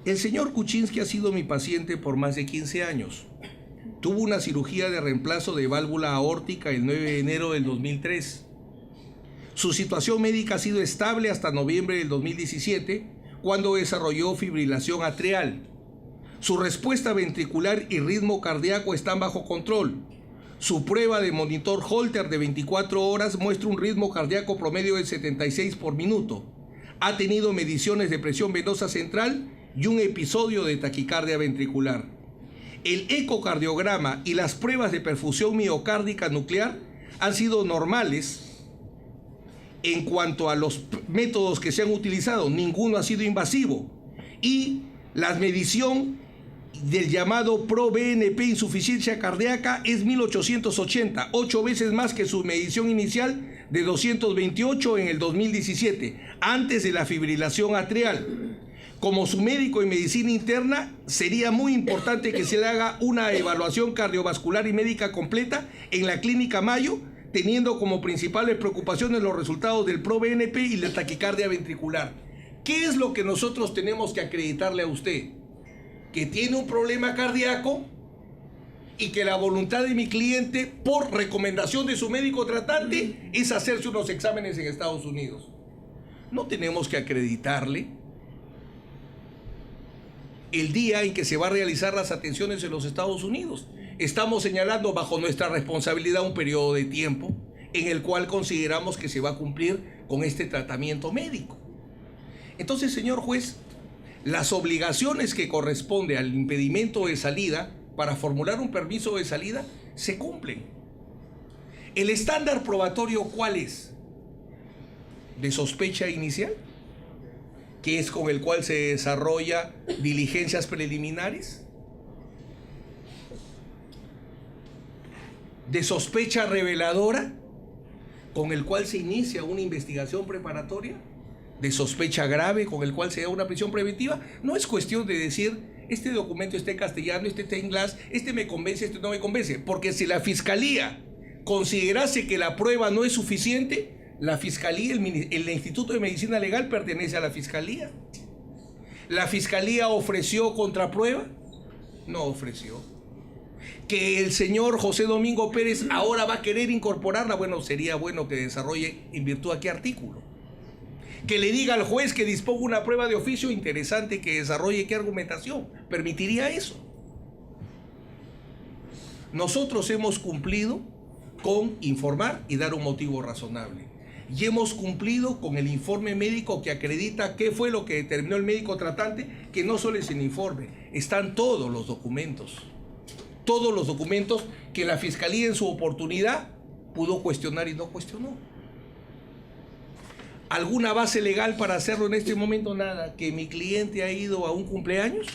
el señor Kuczynski ha sido mi paciente por más de 15 años. Tuvo una cirugía de reemplazo de válvula aórtica el 9 de enero del 2003. Su situación médica ha sido estable hasta noviembre del 2017, cuando desarrolló fibrilación atrial. Su respuesta ventricular y ritmo cardíaco están bajo control. Su prueba de monitor Holter de 24 horas muestra un ritmo cardíaco promedio de 76 por minuto. Ha tenido mediciones de presión venosa central y un episodio de taquicardia ventricular. El ecocardiograma y las pruebas de perfusión miocárdica nuclear han sido normales. En cuanto a los métodos que se han utilizado, ninguno ha sido invasivo. Y la medición del llamado ProBNP insuficiencia cardíaca es 1880, 8 veces más que su medición inicial de 228 en el 2017, antes de la fibrilación atrial. Como su médico en medicina interna, sería muy importante que se le haga una evaluación cardiovascular y médica completa en la Clínica Mayo, teniendo como principales preocupaciones los resultados del ProBNP y la taquicardia ventricular. ¿Qué es lo que nosotros tenemos que acreditarle a usted? Que tiene un problema cardíaco y que la voluntad de mi cliente, por recomendación de su médico tratante, es hacerse unos exámenes en Estados Unidos. no tenemos que acreditarle el día en que se va a realizar las atenciones en los Estados Unidos. Estamos señalando bajo nuestra responsabilidad un periodo de tiempo en el cual consideramos que se va a cumplir con este tratamiento médico. Entonces, señor juez, las obligaciones que corresponde al impedimento de salida para formular un permiso de salida se cumplen. ¿El estándar probatorio cuál es? De sospecha inicial, que es con el cual se desarrolla diligencias preliminares, de sospecha reveladora, con el cual se inicia una investigación preparatoria, de sospecha grave, con el cual se da una prisión preventiva. No es cuestión de decir, este documento está en castellano, este está en inglés, este me convence, este no me convence, porque si la Fiscalía considerase que la prueba no es suficiente, la Fiscalía, el Instituto de Medicina Legal pertenece a la Fiscalía. ¿La Fiscalía ofreció contraprueba? No ofreció. ¿Que el señor José Domingo Pérez ahora va a querer incorporarla? Bueno, sería bueno que desarrolle en virtud a qué artículo. Que le diga al juez que disponga una prueba de oficio, interesante que desarrolle qué argumentación. ¿Permitiría eso? Nosotros hemos cumplido con informar y dar un motivo razonable. Y hemos cumplido con el informe médico que acredita qué fue lo que determinó el médico tratante, que no solo es el informe, están todos los documentos que la Fiscalía en su oportunidad pudo cuestionar y no cuestionó. ¿Alguna base legal para hacerlo en este momento? Nada. ¿Que mi cliente ha ido a un cumpleaños?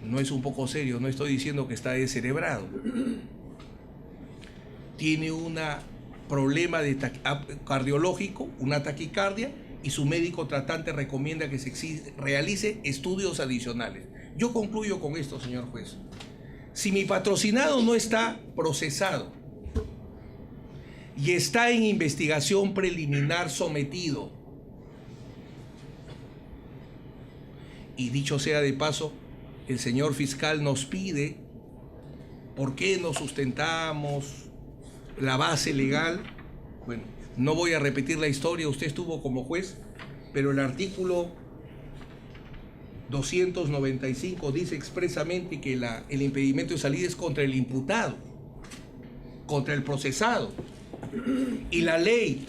No es un poco serio, no estoy diciendo que está descerebrado. Tiene un problema cardiológico, una taquicardia, y su médico tratante recomienda que se realice estudios adicionales. Yo concluyo con esto, señor juez. Si mi patrocinado no está procesado y está en investigación preliminar sometido, y dicho sea de paso, el señor fiscal nos pide por qué no sustentamos la base legal. Bueno, no voy a repetir la historia, usted estuvo como juez, pero el artículo 295 dice expresamente que el impedimento de salida es contra el imputado, contra el procesado. Y la ley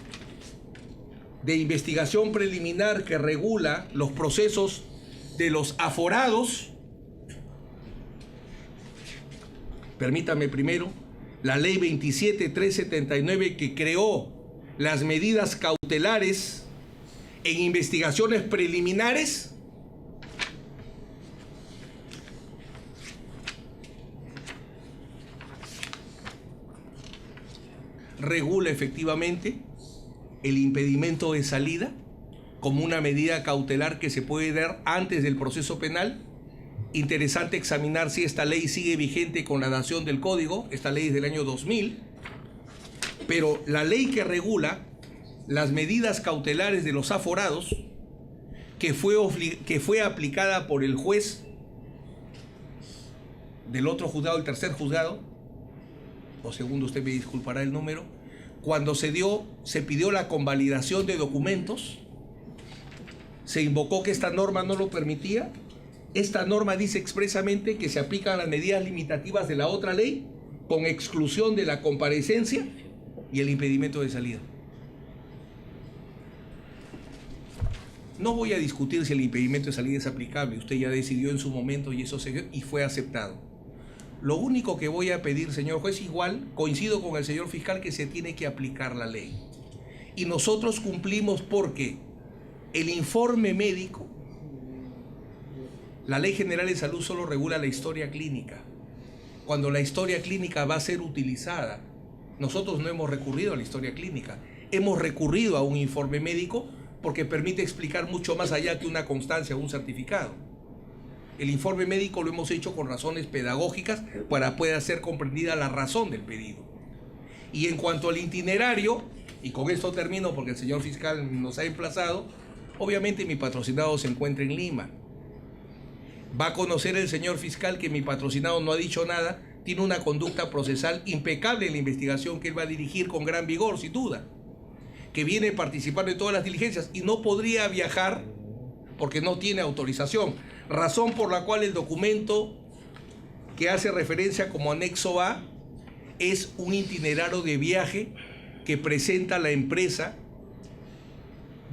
de investigación preliminar que regula los procesos de los aforados, permítame primero, la ley 27.379 que creó las medidas cautelares en investigaciones preliminares, regula efectivamente el impedimento de salida como una medida cautelar que se puede dar antes del proceso penal. Interesante examinar si esta ley sigue vigente con la dación del código. Esta ley es del año 2000, pero la ley que regula las medidas cautelares de los aforados, que fue aplicada por el juez del otro juzgado, el tercer juzgado, o segundo, usted me disculpará el número, cuando se pidió la convalidación de documentos, se invocó que esta norma no lo permitía. Esta norma dice expresamente que se aplican las medidas limitativas de la otra ley, con exclusión de la comparecencia y el impedimento de salida. No voy a discutir si el impedimento de salida es aplicable, usted ya decidió en su momento y eso y fue aceptado. Lo único que voy a pedir, señor juez, igual coincido con el señor fiscal que se tiene que aplicar la ley. Y nosotros cumplimos porque el informe médico, la Ley General de Salud solo regula la historia clínica. Cuando la historia clínica va a ser utilizada, nosotros no hemos recurrido a la historia clínica, hemos recurrido a un informe médico porque permite explicar mucho más allá que una constancia o un certificado. El informe médico lo hemos hecho con razones pedagógicas para pueda ser comprendida la razón del pedido. Y en cuanto al itinerario, y con esto termino porque el señor fiscal nos ha emplazado, obviamente mi patrocinado se encuentra en Lima. Va a conocer el señor fiscal que mi patrocinado no ha dicho nada, tiene una conducta procesal impecable en la investigación que él va a dirigir con gran vigor, sin duda. que viene participando en todas las diligencias y no podría viajar porque no tiene autorización, razón por la cual el documento que hace referencia como anexo A es un itinerario de viaje que presenta la empresa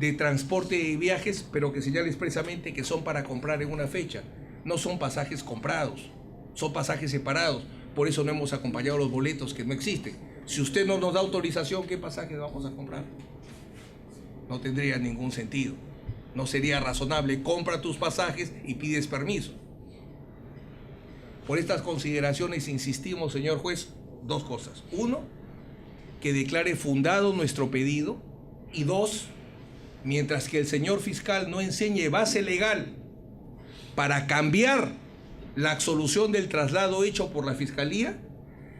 de transporte de viajes, pero que señala expresamente que son para comprar en una fecha. No son pasajes comprados, son pasajes separados. Por eso no hemos acompañado los boletos que no existen. Si usted no nos da autorización, ¿qué pasajes vamos a comprar? No tendría ningún sentido. No sería razonable. Compra tus pasajes y pides permiso. Por estas consideraciones insistimos, señor juez, dos cosas. Uno, que declare fundado nuestro pedido. Y dos, mientras que el señor fiscal no enseñe base legal para cambiar la absolución del traslado hecho por la Fiscalía,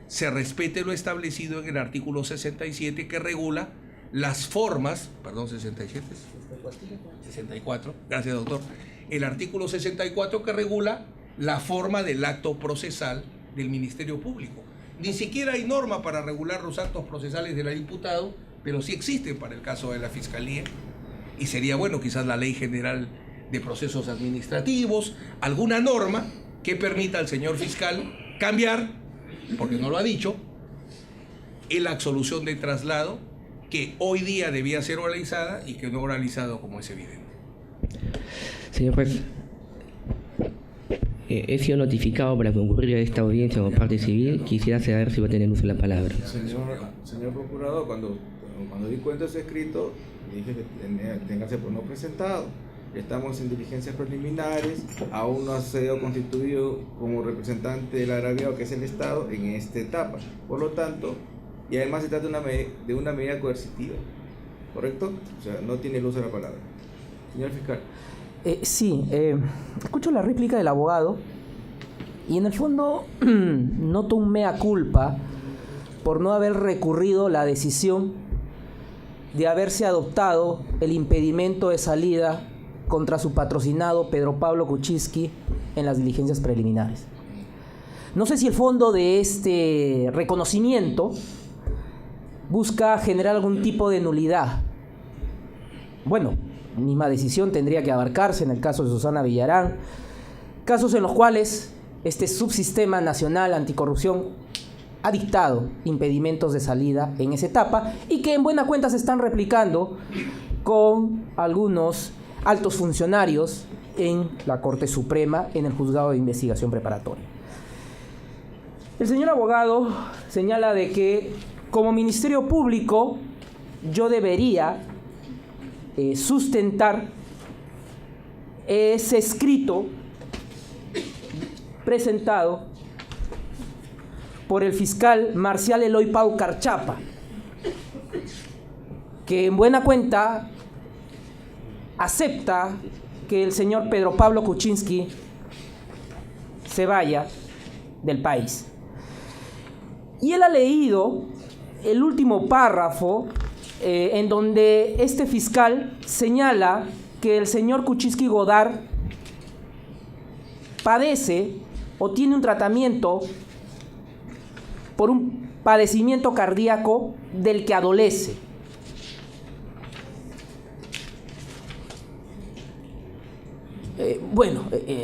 se respete lo establecido en el artículo 67 que regula las formas, perdón, 67, 64, gracias doctor, el artículo 64 que regula la forma del acto procesal del Ministerio Público. Ni siquiera hay norma para regular los actos procesales del imputado, pero sí existen para el caso de la Fiscalía, y sería bueno quizás la Ley General de Procesos Administrativos, alguna norma que permita al señor fiscal cambiar, porque no lo ha dicho, en la absolución de traslado que hoy día debía ser oralizada y que no oralizado, como es evidente. Señor juez, he sido notificado para concurrir a esta audiencia como parte civil. Quisiera saber si va a tener uso de la palabra. Señor procurador, cuando di cuenta de ese escrito, dije que téngase por no presentado. Estamos en diligencias preliminares, aún no ha sido constituido como representante del agraviado, que es el Estado, en esta etapa. Por lo tanto, y además se trata de una medida coercitiva, ¿correcto? O sea, no tiene el uso de la palabra. Señor fiscal. Escucho la réplica del abogado y en el fondo noto un mea culpa por no haber recurrido la decisión de haberse adoptado el impedimento de salida contra su patrocinado Pedro Pablo Kuczynski en las diligencias preliminares. No sé si el fondo de este reconocimiento busca generar algún tipo de nulidad. Bueno, misma decisión tendría que abarcarse en el caso de Susana Villarán, casos en los cuales este subsistema nacional anticorrupción ha dictado impedimentos de salida en esa etapa y que en buena cuenta se están replicando con algunos altos funcionarios en la Corte Suprema, en el Juzgado de Investigación Preparatoria. El señor abogado señala de que como Ministerio Público yo debería sustentar ese escrito presentado por el fiscal Marcial Eloy Paucar Chapa, que en buena cuenta acepta que el señor Pedro Pablo Kuczynski se vaya del país. Y él ha leído el último párrafo en donde este fiscal señala que el señor Kuczynski Godard padece o tiene un tratamiento por un padecimiento cardíaco del que adolece.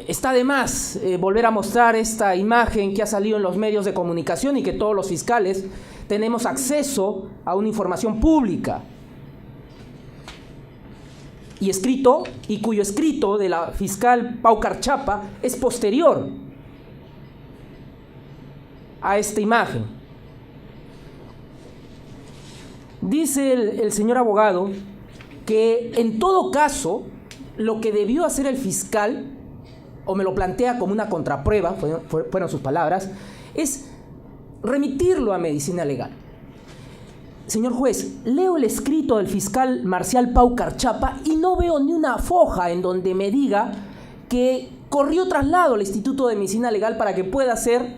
Está de más volver a mostrar esta imagen que ha salido en los medios de comunicación y que todos los fiscales tenemos acceso a una información pública. Y cuyo escrito de la fiscal Paucar Chapa es posterior a esta imagen. Dice el señor abogado que en todo caso lo que debió hacer el fiscal, o me lo plantea como una contraprueba, fueron sus palabras, es remitirlo a medicina legal. Señor juez, leo el escrito del fiscal Marcial Paucar Chapa y no veo ni una foja en donde me diga que corrió traslado al Instituto de Medicina Legal para que pueda hacer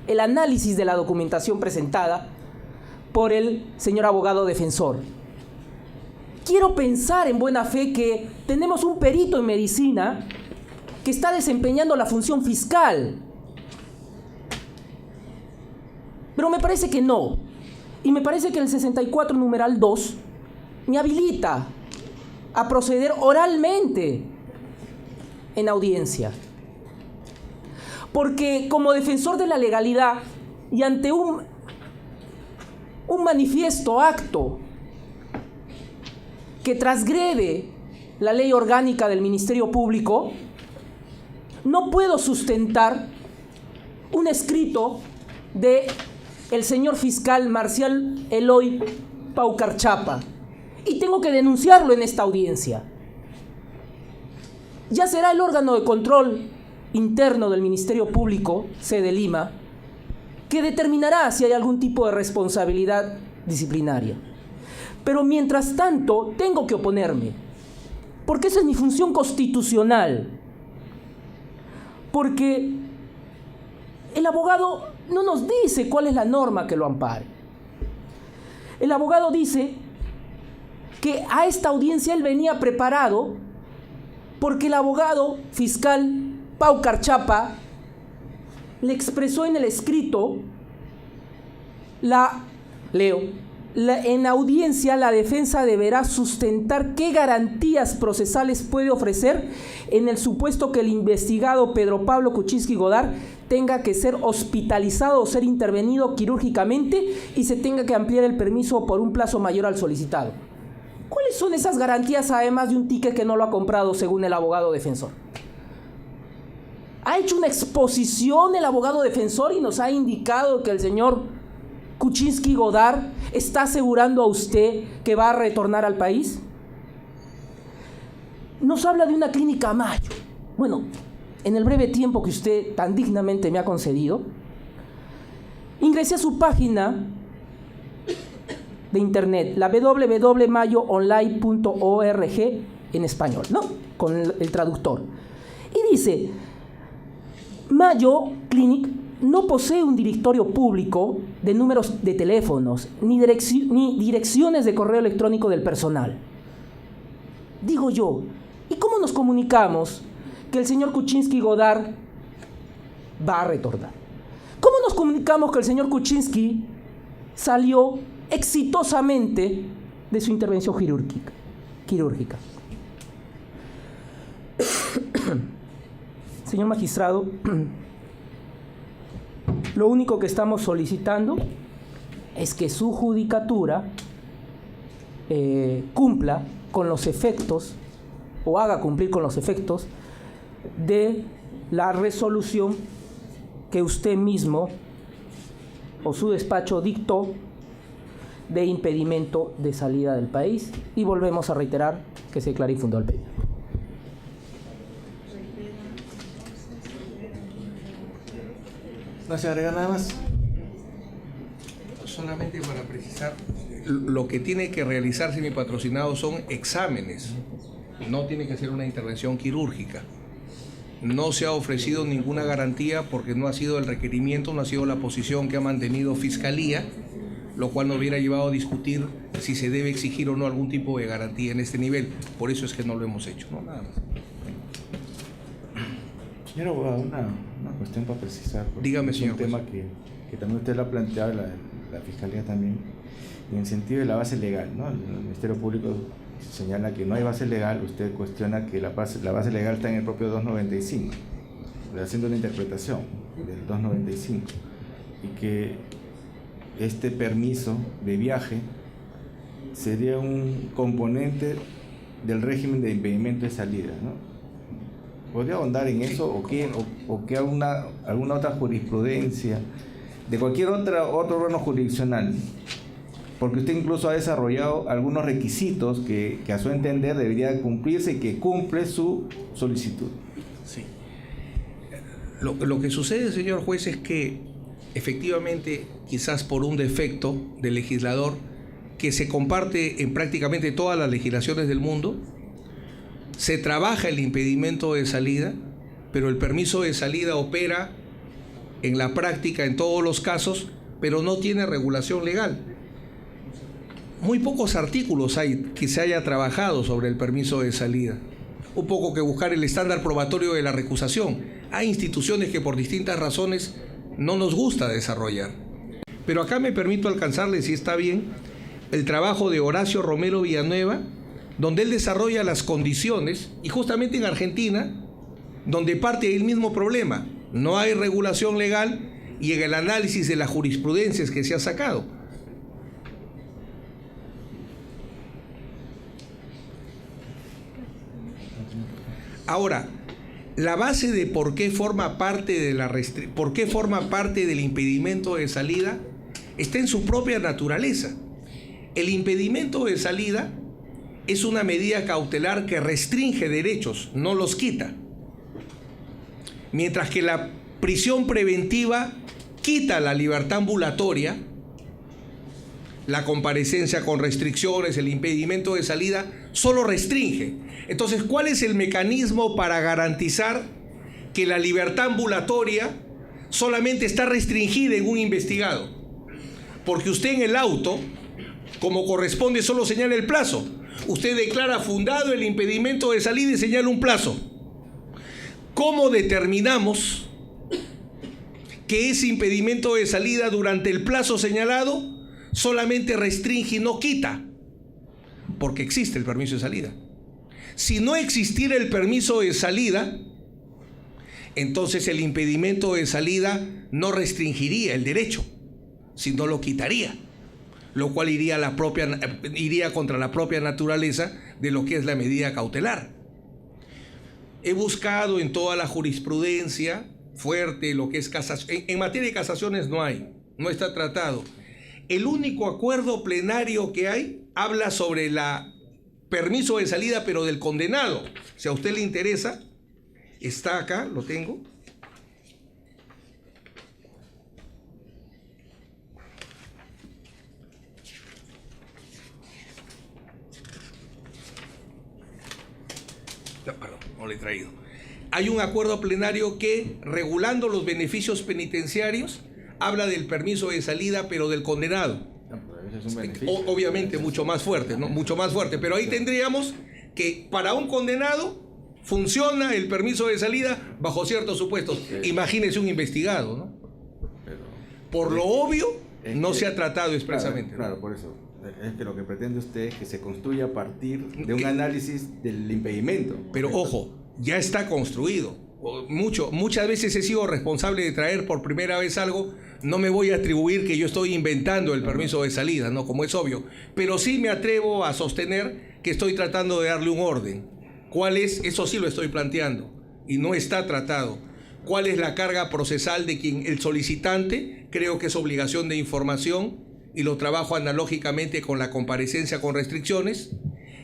el análisis de la documentación presentada por el señor abogado defensor. Quiero pensar en buena fe que tenemos un perito en medicina que está desempeñando la función fiscal. Pero me parece que no. Y me parece que el 64 numeral 2 me habilita a proceder oralmente en audiencia. Porque como defensor de la legalidad y ante un manifiesto acto que transgrede la ley orgánica del Ministerio Público, no puedo sustentar un escrito de el señor fiscal Marcial Eloy Paucarchapa y tengo que denunciarlo en esta audiencia. Ya será el órgano de control interno del Ministerio Público, sede Lima, que determinará si hay algún tipo de responsabilidad disciplinaria. Pero mientras tanto, tengo que oponerme, porque esa es mi función constitucional. Porque el abogado no nos dice cuál es la norma que lo ampare. El abogado dice que a esta audiencia él venía preparado porque el abogado fiscal Paucarchapa le expresó en el escrito, en audiencia la defensa deberá sustentar qué garantías procesales puede ofrecer en el supuesto que el investigado Pedro Pablo Kuczynski Godard tenga que ser hospitalizado o ser intervenido quirúrgicamente y se tenga que ampliar el permiso por un plazo mayor al solicitado. ¿Cuáles son esas garantías además de un ticket que no lo ha comprado según el abogado defensor? Ha hecho una exposición el abogado defensor y nos ha indicado que el señor Kuczynski Godard está asegurando a usted que va a retornar al país. Nos habla de una clínica Mayo. Bueno, en el breve tiempo que usted tan dignamente me ha concedido, ingresé a su página de internet, la www.mayoonline.org en español, ¿no? Con el traductor. Y dice, Mayo Clinic no posee un directorio público de números de teléfonos ni direcciones de correo electrónico del personal. Digo yo, ¿y cómo nos comunicamos que el señor Kuczynski Godard va a retornar? ¿Cómo nos comunicamos que el señor Kuczynski salió exitosamente de su intervención quirúrgica? Señor magistrado, lo único que estamos solicitando es que su judicatura cumpla con los efectos o haga cumplir con los efectos de la resolución que usted mismo o su despacho dictó de impedimento de salida del país, y volvemos a reiterar que se declara infundado el pedido. ¿No se agrega nada más? Solamente para precisar, lo que tiene que realizarse mi patrocinado son exámenes, no tiene que ser una intervención quirúrgica. No se ha ofrecido ninguna garantía porque no ha sido el requerimiento, no ha sido la posición que ha mantenido Fiscalía, lo cual nos hubiera llevado a discutir si se debe exigir o no algún tipo de garantía en este nivel. Por eso es que no lo hemos hecho, ¿no? Nada más. Señor abogado, una cuestión para precisar. Dígame, señor Es un tema que también usted lo ha planteado, la Fiscalía también, en el sentido de la base legal, ¿no? El Ministerio Público señala que no hay base legal, usted cuestiona que la base legal está en el propio 295, haciendo una interpretación del 295, y que este permiso de viaje sería un componente del régimen de impedimento de salida, ¿no? ¿Podría ahondar en eso o qué alguna otra jurisprudencia de cualquier otro órgano jurisdiccional? Porque usted incluso ha desarrollado algunos requisitos que a su entender debería cumplirse y que cumple su solicitud. Sí. Lo que sucede, señor juez, es que efectivamente, quizás por un defecto del legislador que se comparte en prácticamente todas las legislaciones del mundo, se trabaja el impedimento de salida, pero el permiso de salida opera en la práctica en todos los casos, pero no tiene regulación legal. Muy pocos artículos hay que se haya trabajado sobre el permiso de salida. Un poco que buscar el estándar probatorio de la recusación. Hay instituciones que por distintas razones no nos gusta desarrollar. Pero acá me permito alcanzarle, si está bien, el trabajo de Horacio Romero Villanueva, donde él desarrolla las condiciones, y justamente en Argentina, donde parte el mismo problema. No hay regulación legal y en el análisis de las jurisprudencias que se ha sacado. Ahora, la base de por qué forma parte del impedimento de salida está en su propia naturaleza. El impedimento de salida es una medida cautelar que restringe derechos, no los quita. Mientras que la prisión preventiva quita la libertad ambulatoria, la comparecencia con restricciones, el impedimento de salida, solo restringe. Entonces, ¿cuál es el mecanismo para garantizar que la libertad ambulatoria solamente está restringida en un investigado? Porque usted en el auto, como corresponde, solo señala el plazo. Usted declara fundado el impedimento de salida y señala un plazo. ¿Cómo determinamos que ese impedimento de salida durante el plazo señalado solamente restringe y no quita? Porque existe el permiso de salida. Si no existiera el permiso de salida, entonces el impedimento de salida no restringiría el derecho, sino lo quitaría, lo cual iría contra la propia naturaleza de lo que es la medida cautelar. He buscado en toda la jurisprudencia fuerte lo que es casación. En materia de casaciones no está tratado. El único acuerdo plenario que hay habla sobre el permiso de salida, pero del condenado. Si a usted le interesa, está acá, lo tengo. No, perdón, no lo he traído. Hay un acuerdo plenario que, regulando los beneficios penitenciarios, habla del permiso de salida, pero del condenado. Obviamente mucho más fuerte, ¿no? Mucho más fuerte. Pero ahí tendríamos que para un condenado funciona el permiso de salida bajo ciertos supuestos. Imagínese un investigado, ¿no? Por lo obvio, no se ha tratado expresamente. Claro, por eso. Es que lo que pretende usted es que se construya a partir de un análisis del impedimento. Pero ojo, ya está construido. Muchas veces he sido responsable de traer por primera vez algo. No me voy a atribuir que yo estoy inventando el permiso de salida, ¿no? Como es obvio. Pero sí me atrevo a sostener que estoy tratando de darle un orden. ¿Cuál es? Eso sí lo estoy planteando. Y no está tratado. ¿Cuál es la carga procesal de quien el solicitante? Creo que es obligación de información y lo trabajo analógicamente con la comparecencia con restricciones.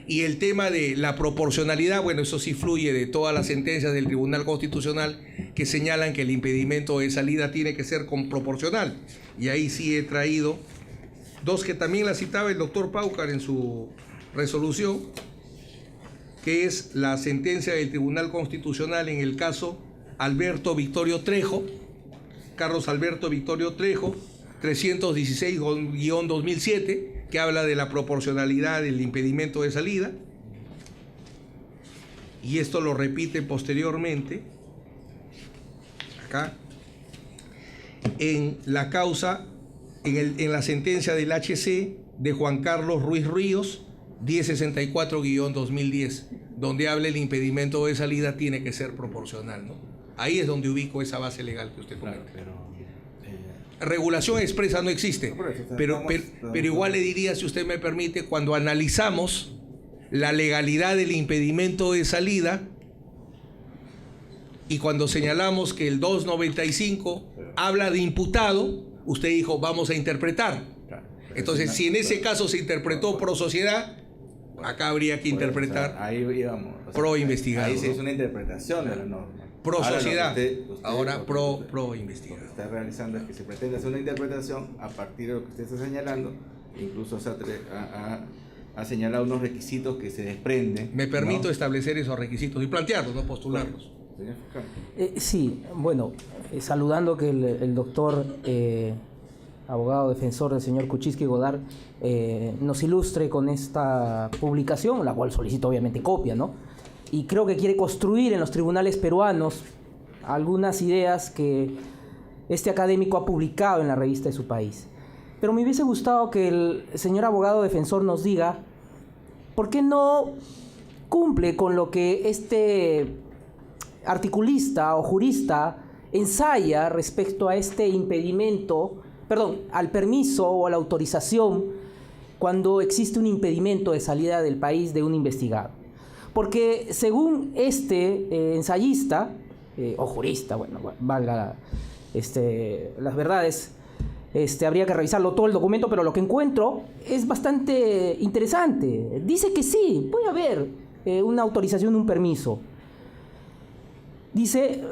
Y el tema de la proporcionalidad, bueno, eso sí fluye de todas las sentencias del Tribunal Constitucional que señalan que el impedimento de salida tiene que ser proporcional. Y ahí sí he traído dos que también la citaba el doctor Paucar en su resolución, que es la sentencia del Tribunal Constitucional en el caso Alberto Victorio Trejo, Carlos Alberto Victorio Trejo, 316-2007, que habla de la proporcionalidad del impedimento de salida, y esto lo repite posteriormente acá en la causa, en la sentencia del HC de Juan Carlos Ruiz Ríos 1064-2010, donde habla el impedimento de salida tiene que ser proporcional, ¿no? Ahí es donde ubico esa base legal que usted comenta. Claro, regulación expresa no existe, pero igual le diría, si usted me permite, cuando analizamos la legalidad del impedimento de salida y cuando señalamos que el 295 habla de imputado, usted dijo, vamos a interpretar. Entonces, si en ese caso se interpretó pro sociedad, acá habría que interpretar ahí íbamos, pro investigado. Ahí se hizo una interpretación de la norma. Pro sociedad, ahora pro investigado. Lo que está realizando es que se pretende hacer una interpretación a partir de lo que usted está señalando, incluso ha señalado unos requisitos que se desprenden. Me permito establecer esos requisitos y plantearlos, no postularlos. Señor fiscal. Sí, bueno, saludando que el doctor abogado defensor del señor Kuczynski Godard nos ilustre con esta publicación, la cual solicito obviamente copia, ¿no? Y creo que quiere construir en los tribunales peruanos algunas ideas que este académico ha publicado en la revista de su país. pero me hubiese gustado que el señor abogado defensor nos diga por qué no cumple con lo que este articulista o jurista ensaya respecto a este impedimento, al permiso o a la autorización cuando existe un impedimento de salida del país de un investigado. Porque según este ensayista, o jurista, valga las verdades, habría que revisarlo todo el documento, pero lo que encuentro es bastante interesante. Dice que sí, puede haber una autorización, un permiso. Dice,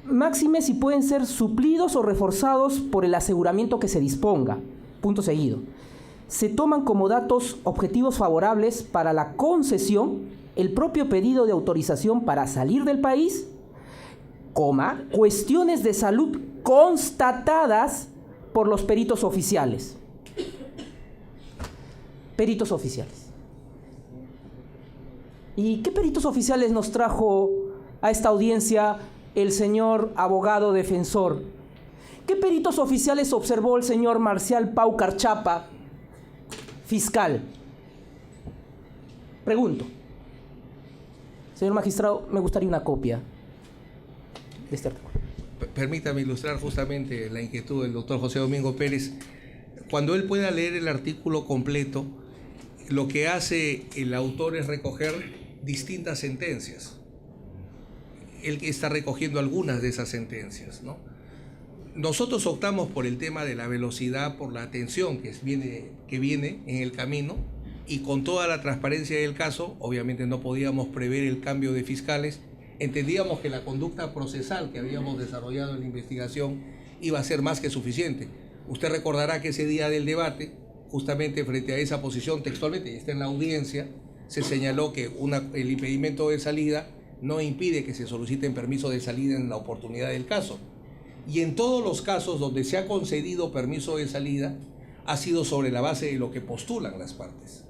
máxime si pueden ser suplidos o reforzados por el aseguramiento que se disponga. Punto seguido. Se toman como datos objetivos favorables para la concesión el propio pedido de autorización para salir del país, cuestiones de salud constatadas por los peritos oficiales. Peritos oficiales. ¿Y qué peritos oficiales nos trajo a esta audiencia el señor abogado defensor? ¿Qué peritos oficiales observó el señor Marcial Pau Carchapa, fiscal? Pregunto. Señor magistrado, me gustaría una copia de este artículo. Permítame ilustrar justamente la inquietud del doctor José Domingo Pérez. Cuando él pueda leer el artículo completo, lo que hace el autor es recoger distintas sentencias. Él está recogiendo algunas de esas sentencias, ¿no? Nosotros optamos por el tema de la velocidad, por la atención que viene en el camino, y con toda la transparencia del caso, obviamente no podíamos prever el cambio de fiscales. Entendíamos que la conducta procesal que habíamos desarrollado en la investigación iba a ser más que suficiente. Usted recordará que ese día del debate, justamente frente a esa posición textualmente, y está en la audiencia, se señaló que el impedimento de salida no impide que se soliciten permisos de salida en la oportunidad del caso. Y en todos los casos donde se ha concedido permiso de salida, ha sido sobre la base de lo que postulan las partes.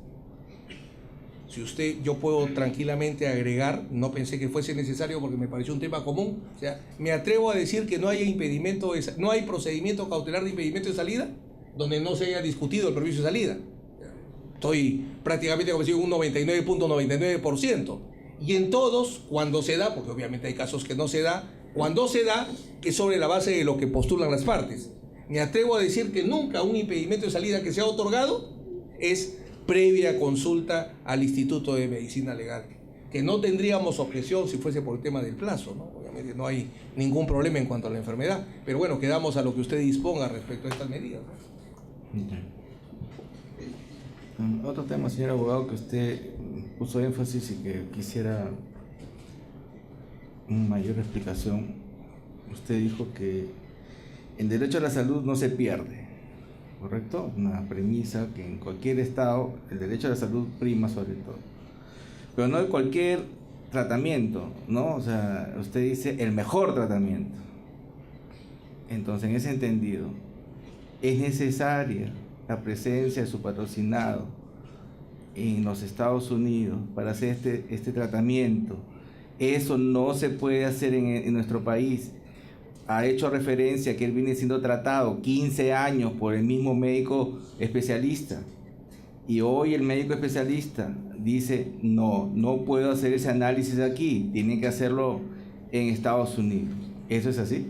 Yo puedo tranquilamente agregar, no pensé que fuese necesario porque me pareció un tema común, o sea, me atrevo a decir que no hay procedimiento cautelar de impedimento de salida donde no se haya discutido el permiso de salida. Estoy prácticamente convencido un 99.99%. Y en todos, cuando se da, porque obviamente hay casos que no se da, cuando se da, es sobre la base de lo que postulan las partes. Me atrevo a decir que nunca un impedimento de salida que se ha otorgado es previa consulta al Instituto de Medicina Legal, que no tendríamos objeción si fuese por el tema del plazo, ¿no? Obviamente no hay ningún problema en cuanto a la enfermedad, pero bueno, quedamos a lo que usted disponga respecto a estas medidas, ¿no? Otro tema, señor abogado, que usted puso énfasis y que quisiera una mayor explicación. Usted dijo que el derecho a la salud no se pierde, ¿correcto? Una premisa que en cualquier estado el derecho a la salud prima sobre todo, pero no de cualquier tratamiento, ¿no? O sea, usted dice el mejor tratamiento. Entonces, en ese entendido, es necesaria la presencia de su patrocinado en los Estados Unidos para hacer este tratamiento. Eso no se puede hacer en nuestro país. Ha hecho referencia que él viene siendo tratado 15 años por el mismo médico especialista, y hoy el médico especialista dice no puedo hacer ese análisis aquí, tiene que hacerlo en Estados Unidos. ¿Eso es así?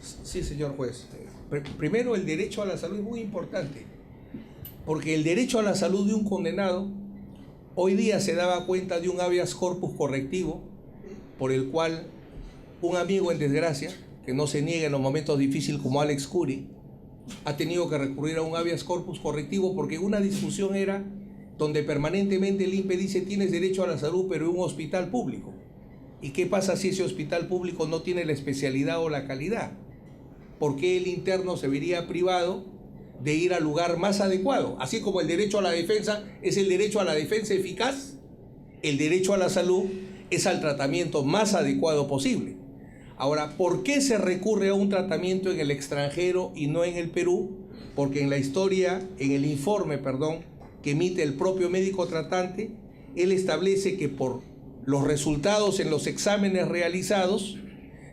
Sí, señor juez. Primero, el derecho a la salud es muy importante, porque el derecho a la salud de un condenado hoy día se daba cuenta de un habeas corpus correctivo por el cual un amigo en desgracia, que no se niega en los momentos difíciles como Alex Curi, ha tenido que recurrir a un habeas corpus correctivo porque una discusión era donde permanentemente el INPE dice tienes derecho a la salud pero en un hospital público. ¿Y qué pasa si ese hospital público no tiene la especialidad o la calidad? ¿Por qué el interno se vería privado de ir al lugar más adecuado? Así como el derecho a la defensa es el derecho a la defensa eficaz, el derecho a la salud es al tratamiento más adecuado posible. Ahora, ¿por qué se recurre a un tratamiento en el extranjero y no en el Perú? Porque en la historia, en el informe, que emite el propio médico tratante, él establece que por los resultados en los exámenes realizados,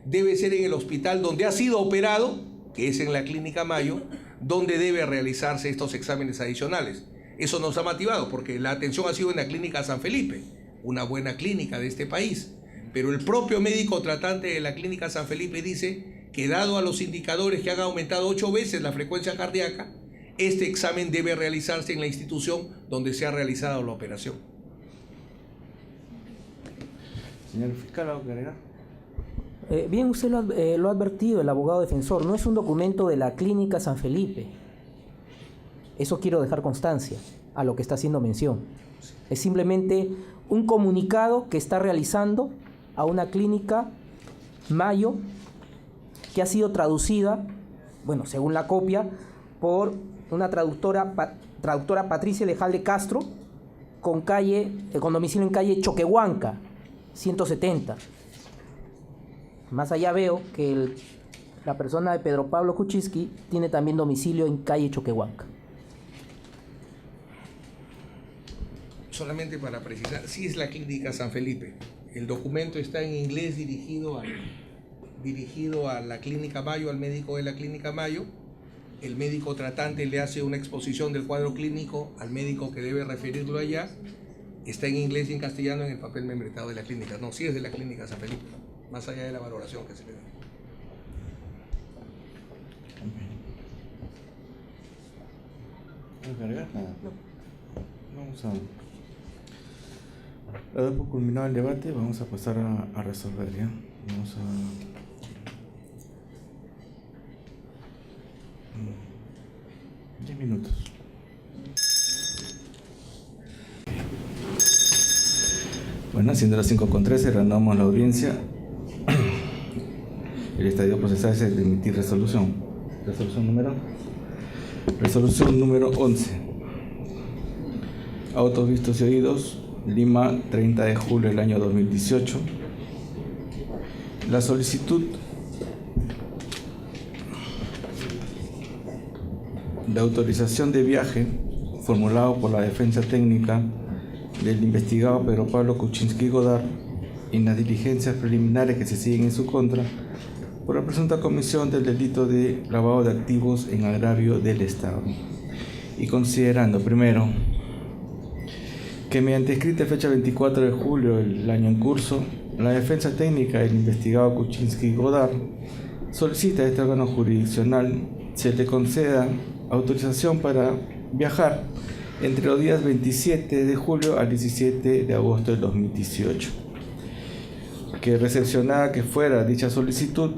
debe ser en el hospital donde ha sido operado que es en la Clínica Mayo, donde debe realizarse estos exámenes adicionales. Eso nos ha motivado porque la atención ha sido en la Clínica San Felipe, una buena clínica de este país. Pero el propio médico tratante de la Clínica San Felipe dice que dado a los indicadores que han aumentado 8 veces la frecuencia cardíaca, este examen debe realizarse en la institución donde se ha realizado la operación. Señor fiscal, ¿algo que agregar? Bien, usted lo ha advertido, el abogado defensor, no es un documento de la Clínica San Felipe. Eso quiero dejar constancia a lo que está haciendo mención. Es simplemente un comunicado que está realizando a una clínica Mayo que ha sido traducida, bueno, según la copia, por una traductora Patricia Lejalde Castro, con domicilio en calle Choquehuanca, 170. Más allá veo que la persona de Pedro Pablo Kuczynski tiene también domicilio en calle Choquehuanca. Solamente para precisar, sí es la Clínica San Felipe. El documento está en inglés dirigido a la Clínica Mayo, al médico de la Clínica Mayo. El médico tratante le hace una exposición del cuadro clínico al médico que debe referirlo allá. Está en inglés y en castellano en el papel membretado de la clínica. No, sí es de la Clínica San Felipe, más allá de la valoración que se le da. ¿Algo que agregar? Nada. Vamos a... Dado por culminado el debate, vamos a pasar a resolver, ¿ya? Vamos a... 10 minutos. Bueno, siendo las 5:13, reanudamos la audiencia. El estadio procesal es el de emitir resolución. Resolución número 11. Autos vistos y oídos. Lima, 30 de julio del año 2018. La solicitud de autorización de viaje formulado por la defensa técnica del investigado Pedro Pablo Kuczynski Godard en las diligencias preliminares que se siguen en su contra por la presunta comisión del delito de lavado de activos en agravio del Estado. Y considerando, primero, que mediante escrita fecha 24 de julio del año en curso, la defensa técnica del investigado Kuczynski Godard solicita a este órgano jurisdiccional se le conceda autorización para viajar entre los días 27 de julio al 17 de agosto del 2018. Que recepcionada que fuera dicha solicitud,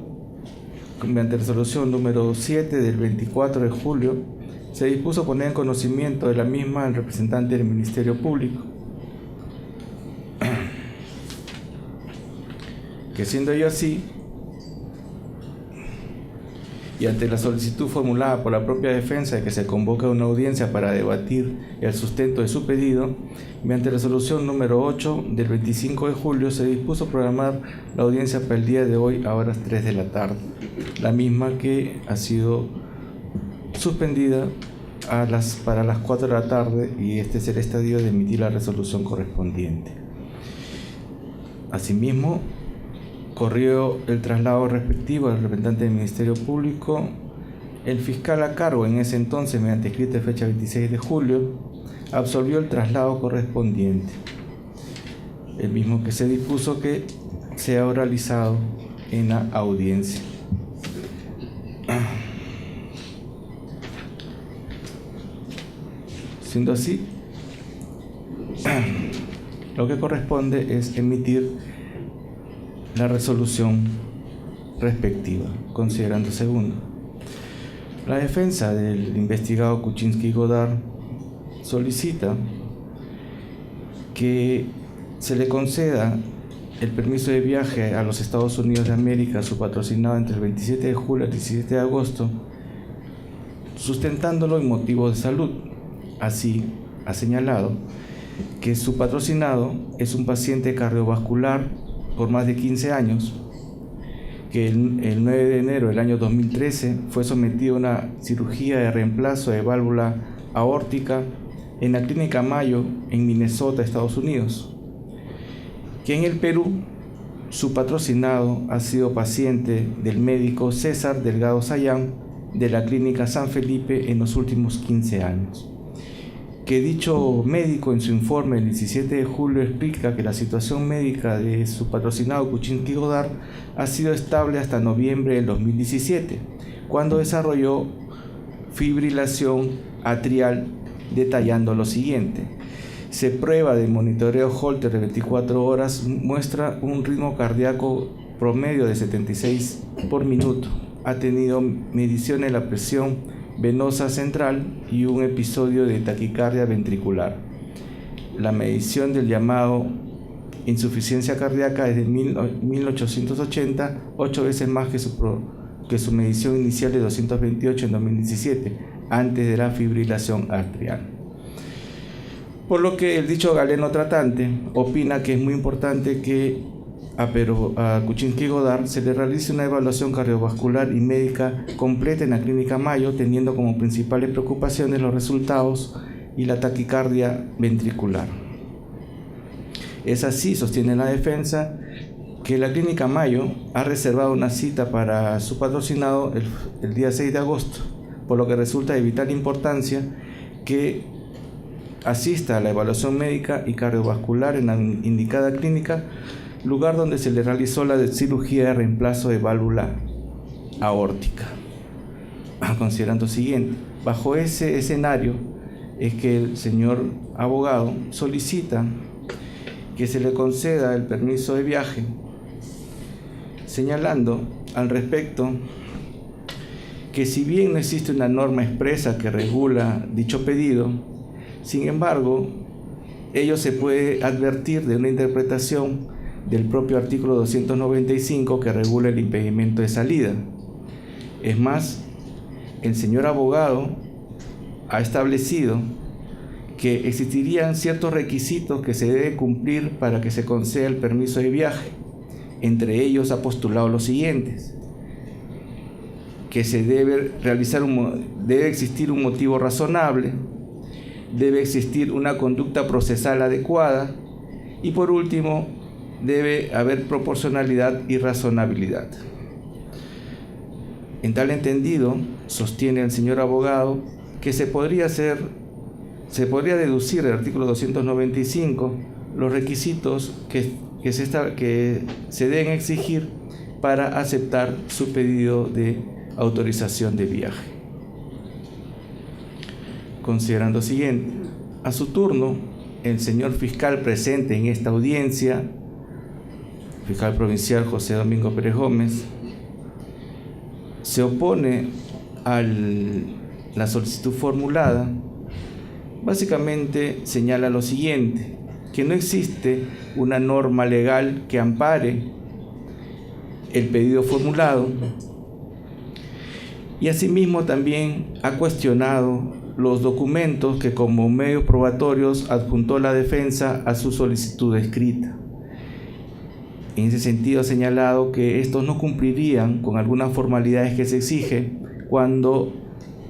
mediante resolución número 7 del 24 de julio, se dispuso poner en conocimiento de la misma al representante del Ministerio Público, que siendo ello así, y ante la solicitud formulada por la propia defensa de que se convoque una audiencia para debatir el sustento de su pedido, mediante resolución número 8 del 25 de julio se dispuso programar la audiencia para el día de hoy a horas 3 de la tarde, la misma que ha sido suspendida para las 4 de la tarde, y este es el estadio de emitir la resolución correspondiente. Asimismo, corrió el traslado respectivo al representante del Ministerio Público. El fiscal a cargo en ese entonces, mediante escrita de fecha 26 de julio, absolvió el traslado correspondiente, el mismo que se dispuso que sea oralizado en la audiencia. Siendo así, lo que corresponde es emitir la resolución respectiva, considerando segundo. La defensa del investigado Kuczynski Godard solicita que se le conceda el permiso de viaje a los Estados Unidos de América, su patrocinado entre el 27 de julio al 17 de agosto, sustentándolo en motivos de salud. Así, ha señalado que su patrocinado es un paciente cardiovascular por más de 15 años, que el 9 de enero del año 2013 fue sometido a una cirugía de reemplazo de válvula aórtica en la Clínica Mayo en Minnesota, Estados Unidos, que en el Perú su patrocinado ha sido paciente del médico César Delgado Sayán, de la Clínica San Felipe en los últimos 15 años. Que dicho médico en su informe el 17 de julio explica que la situación médica de su patrocinado Kuczynski Godard ha sido estable hasta noviembre del 2017, cuando desarrolló fibrilación atrial, detallando lo siguiente. Se prueba de monitoreo Holter de 24 horas, muestra un ritmo cardíaco promedio de 76 por minuto. Ha tenido medición de la presión venosa central y un episodio de taquicardia ventricular. La medición del llamado insuficiencia cardíaca desde 1880, 8 veces más que su medición inicial de 228 en 2017, antes de la fibrilación atrial. Por lo que el dicho galeno tratante opina que es muy importante que a Kuczynski Godard se le realice una evaluación cardiovascular y médica completa en la Clínica Mayo, teniendo como principales preocupaciones los resultados y la taquicardia ventricular. Es así, sostiene la defensa, que la Clínica Mayo ha reservado una cita para su patrocinado el día 6 de agosto, por lo que resulta de vital importancia que asista a la evaluación médica y cardiovascular en la indicada clínica, lugar donde se le realizó la cirugía de reemplazo de válvula aórtica. Considerando siguiente, bajo ese escenario es que el señor abogado solicita que se le conceda el permiso de viaje, señalando al respecto que si bien no existe una norma expresa que regula dicho pedido, sin embargo, ello se puede advertir de una interpretación del propio artículo 295 que regula el impedimento de salida. Es más, el señor abogado ha establecido que existirían ciertos requisitos que se debe cumplir para que se conceda el permiso de viaje. Entre ellos ha postulado los siguientes: que se debe existir un motivo razonable, debe existir una conducta procesal adecuada y, por último, debe haber proporcionalidad y razonabilidad. En tal entendido, sostiene el señor abogado que se podría deducir del artículo 295 los requisitos que se deben exigir para aceptar su pedido de autorización de viaje. Considerando siguiente, a su turno, el señor fiscal presente en esta audiencia, fiscal provincial José Domingo Pérez Gómez, se opone a la solicitud formulada. Básicamente señala lo siguiente: que no existe una norma legal que ampare el pedido formulado, y asimismo también ha cuestionado los documentos que como medios probatorios adjuntó la defensa a su solicitud escrita. En ese sentido ha señalado que estos no cumplirían con algunas formalidades que se exigen cuando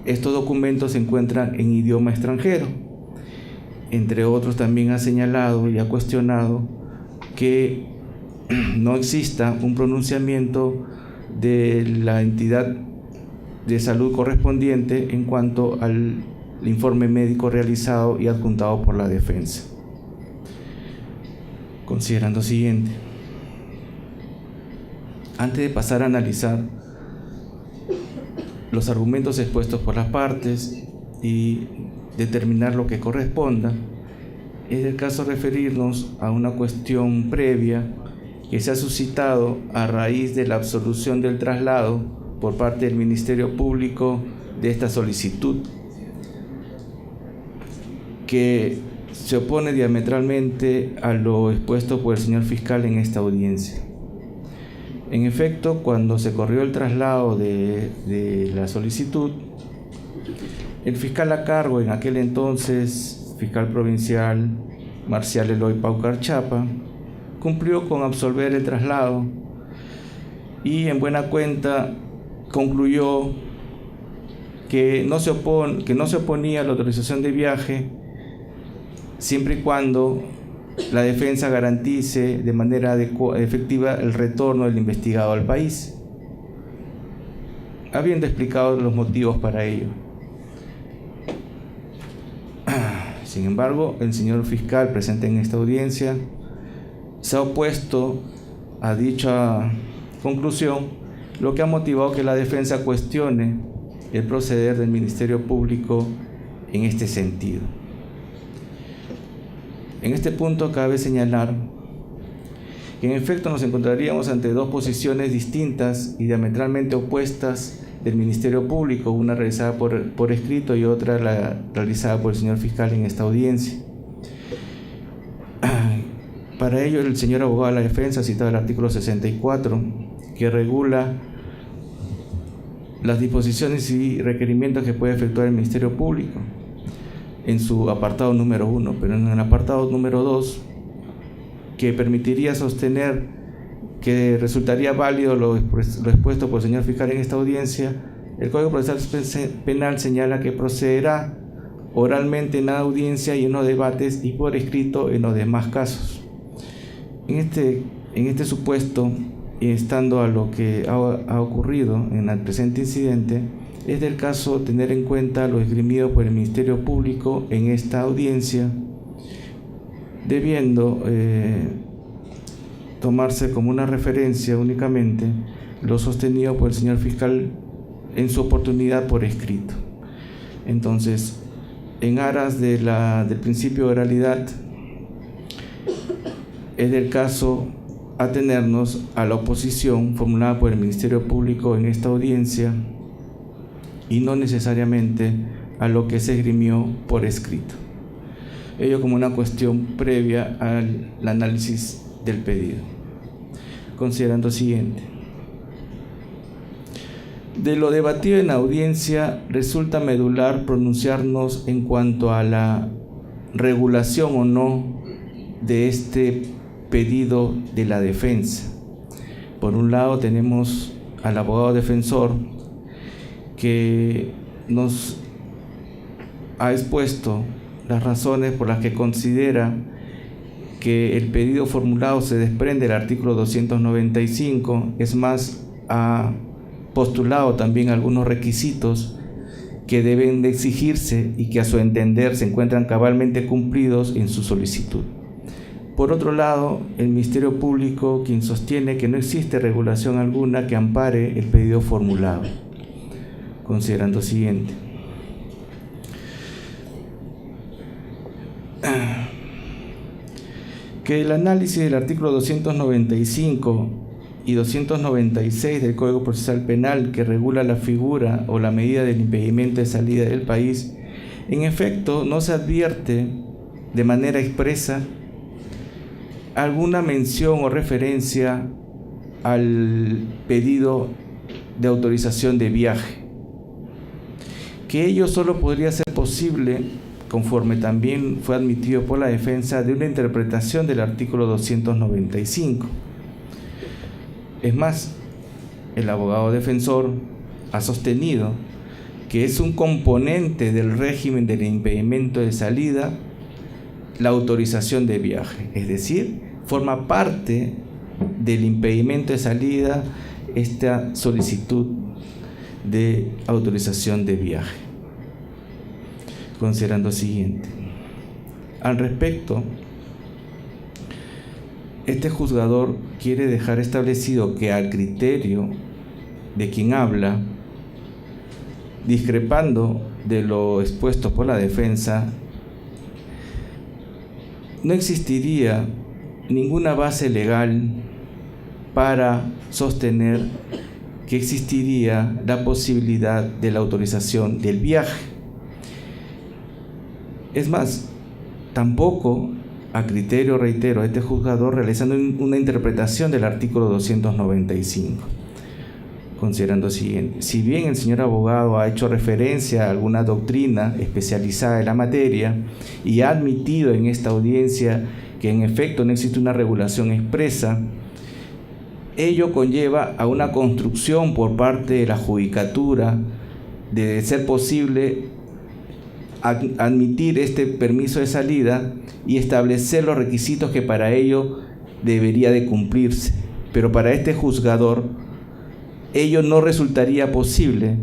estos documentos se encuentran en idioma extranjero. Entre otros, también ha señalado y ha cuestionado que no exista un pronunciamiento de la entidad de salud correspondiente en cuanto al informe médico realizado y adjuntado por la defensa. Considerando siguiente, antes de pasar a analizar los argumentos expuestos por las partes y determinar lo que corresponda, es el caso referirnos a una cuestión previa que se ha suscitado a raíz de la absolución del traslado por parte del Ministerio Público de esta solicitud, que se opone diametralmente a lo expuesto por el señor fiscal en esta audiencia. En efecto, cuando se corrió el traslado de la solicitud, el fiscal a cargo en aquel entonces, fiscal provincial Marcial Eloy Paucar Chapa, cumplió con absolver el traslado y en buena cuenta concluyó que no se oponía a la autorización de viaje siempre y cuando la defensa garantice de manera efectiva el retorno del investigado al país. habiendo explicado los motivos para ello. Sin embargo, el señor fiscal presente en esta audiencia se ha opuesto a dicha conclusión, lo que ha motivado que la defensa cuestione el proceder del Ministerio Público en este sentido. En este punto cabe señalar que en efecto nos encontraríamos ante dos posiciones distintas y diametralmente opuestas del Ministerio Público, una realizada por escrito y otra la realizada por el señor fiscal en esta audiencia. Para ello, el señor abogado de la defensa ha citado el artículo 64, que regula las disposiciones y requerimientos que puede efectuar el Ministerio Público en su apartado número 1, pero en el apartado número 2, que permitiría sostener que resultaría válido lo expuesto por el señor fiscal en esta audiencia, el Código Procesal Penal señala que procederá oralmente en la audiencia y en los debates y por escrito en los demás casos. En este supuesto, y estando a lo que ha ocurrido en el presente incidente, es del caso tener en cuenta lo esgrimido por el Ministerio Público en esta audiencia, debiendo tomarse como una referencia únicamente lo sostenido por el señor fiscal en su oportunidad por escrito. Entonces, en aras del principio de oralidad, es del caso atenernos a la oposición formulada por el Ministerio Público en esta audiencia y no necesariamente a lo que se esgrimió por escrito. Ello como una cuestión previa al análisis del pedido. Considerando siguiente. De lo debatido en la audiencia, resulta medular pronunciarnos en cuanto a la regulación o no de este pedido de la defensa. Por un lado tenemos al abogado defensor que nos ha expuesto las razones por las que considera que el pedido formulado se desprende del artículo 295, es más, ha postulado también algunos requisitos que deben de exigirse y que a su entender se encuentran cabalmente cumplidos en su solicitud. Por otro lado, el Ministerio Público, quien sostiene que no existe regulación alguna que ampare el pedido formulado. Considerando siguiente. Que el análisis del artículo 295 y 296 del Código Procesal Penal, que regula la figura o la medida del impedimento de salida del país, en efecto no se advierte de manera expresa alguna mención o referencia al pedido de autorización de viaje, que ello solo podría ser posible, conforme también fue admitido por la defensa, de una interpretación del artículo 295. Es más, el abogado defensor ha sostenido que es un componente del régimen del impedimento de salida la autorización de viaje, es decir, forma parte del impedimento de salida esta solicitud de autorización de viaje. Considerando siguiente. Al respecto, este juzgador quiere dejar establecido que al criterio de quien habla, discrepando de lo expuesto por la defensa, no existiría ninguna base legal para sostener que existiría la posibilidad de la autorización del viaje. Es más, tampoco, a criterio, reitero, este juzgador realizando una interpretación del artículo 295. Considerando siguiente, si bien el señor abogado ha hecho referencia a alguna doctrina especializada en la materia y ha admitido en esta audiencia que en efecto no existe una regulación expresa, ello conlleva a una construcción por parte de la judicatura de ser posible admitir este permiso de salida y establecer los requisitos que para ello debería de cumplirse. Pero para este juzgador, ello no resultaría posible,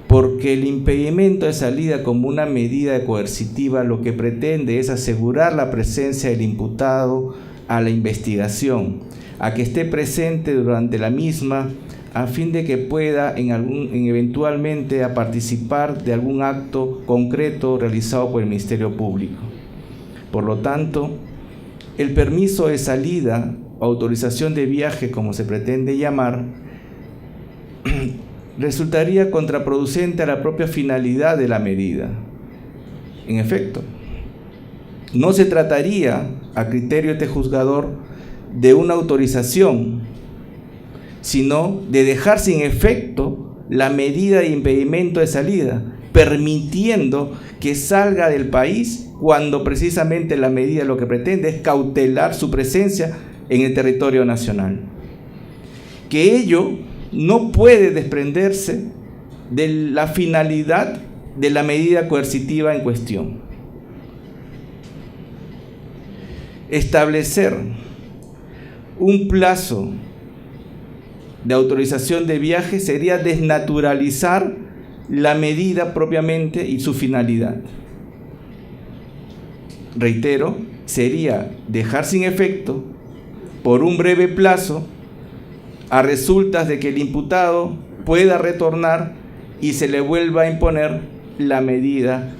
porque el impedimento de salida como una medida coercitiva lo que pretende es asegurar la presencia del imputado a la investigación, a que esté presente durante la misma, a fin de que pueda eventualmente a participar de algún acto concreto realizado por el Ministerio Público. Por lo tanto, el permiso de salida, autorización de viaje, como se pretende llamar, resultaría contraproducente a la propia finalidad de la medida. En efecto, no se trataría, a criterio de este juzgador, de una autorización, sino de dejar sin efecto la medida de impedimento de salida, permitiendo que salga del país cuando precisamente la medida lo que pretende es cautelar su presencia en el territorio nacional. Que ello no puede desprenderse de la finalidad de la medida coercitiva en cuestión. Establecer un plazo de autorización de viaje sería desnaturalizar la medida propiamente y su finalidad. Reitero, sería dejar sin efecto por un breve plazo a resultas de que el imputado pueda retornar y se le vuelva a imponer la medida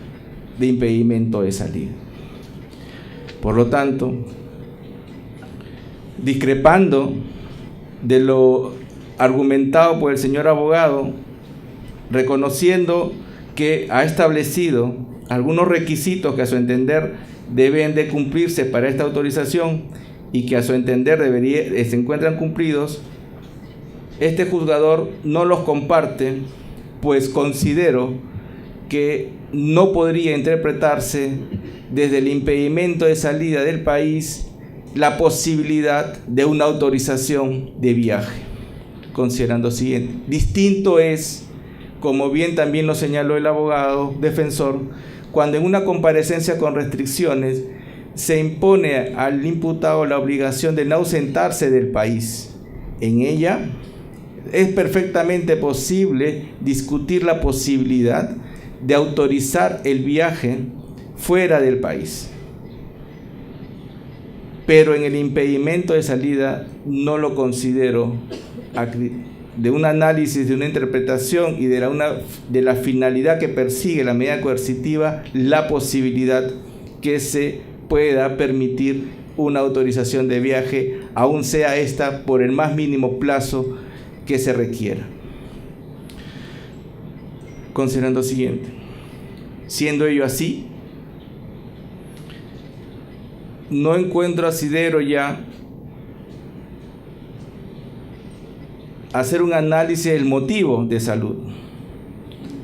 de impedimento de salida. Por lo tanto, discrepando de lo argumentado por el señor abogado, reconociendo que ha establecido algunos requisitos que a su entender deben de cumplirse para esta autorización y que a su entender se encuentran cumplidos, este juzgador no los comparte, pues considero que no podría interpretarse desde el impedimento de salida del país la posibilidad de una autorización de viaje. Considerando siguiente, distinto es, como bien también lo señaló el abogado defensor, cuando en una comparecencia con restricciones se impone al imputado la obligación de no ausentarse del país. En ella es perfectamente posible discutir la posibilidad de autorizar el viaje fuera del país. Pero en el impedimento de salida no lo considero, de un análisis, de una interpretación y de la finalidad que persigue la medida coercitiva, la posibilidad que se pueda permitir una autorización de viaje, aun sea esta por el más mínimo plazo que se requiera. Considerando siguiente, siendo ello así, no encuentro asidero ya hacer un análisis del motivo de salud,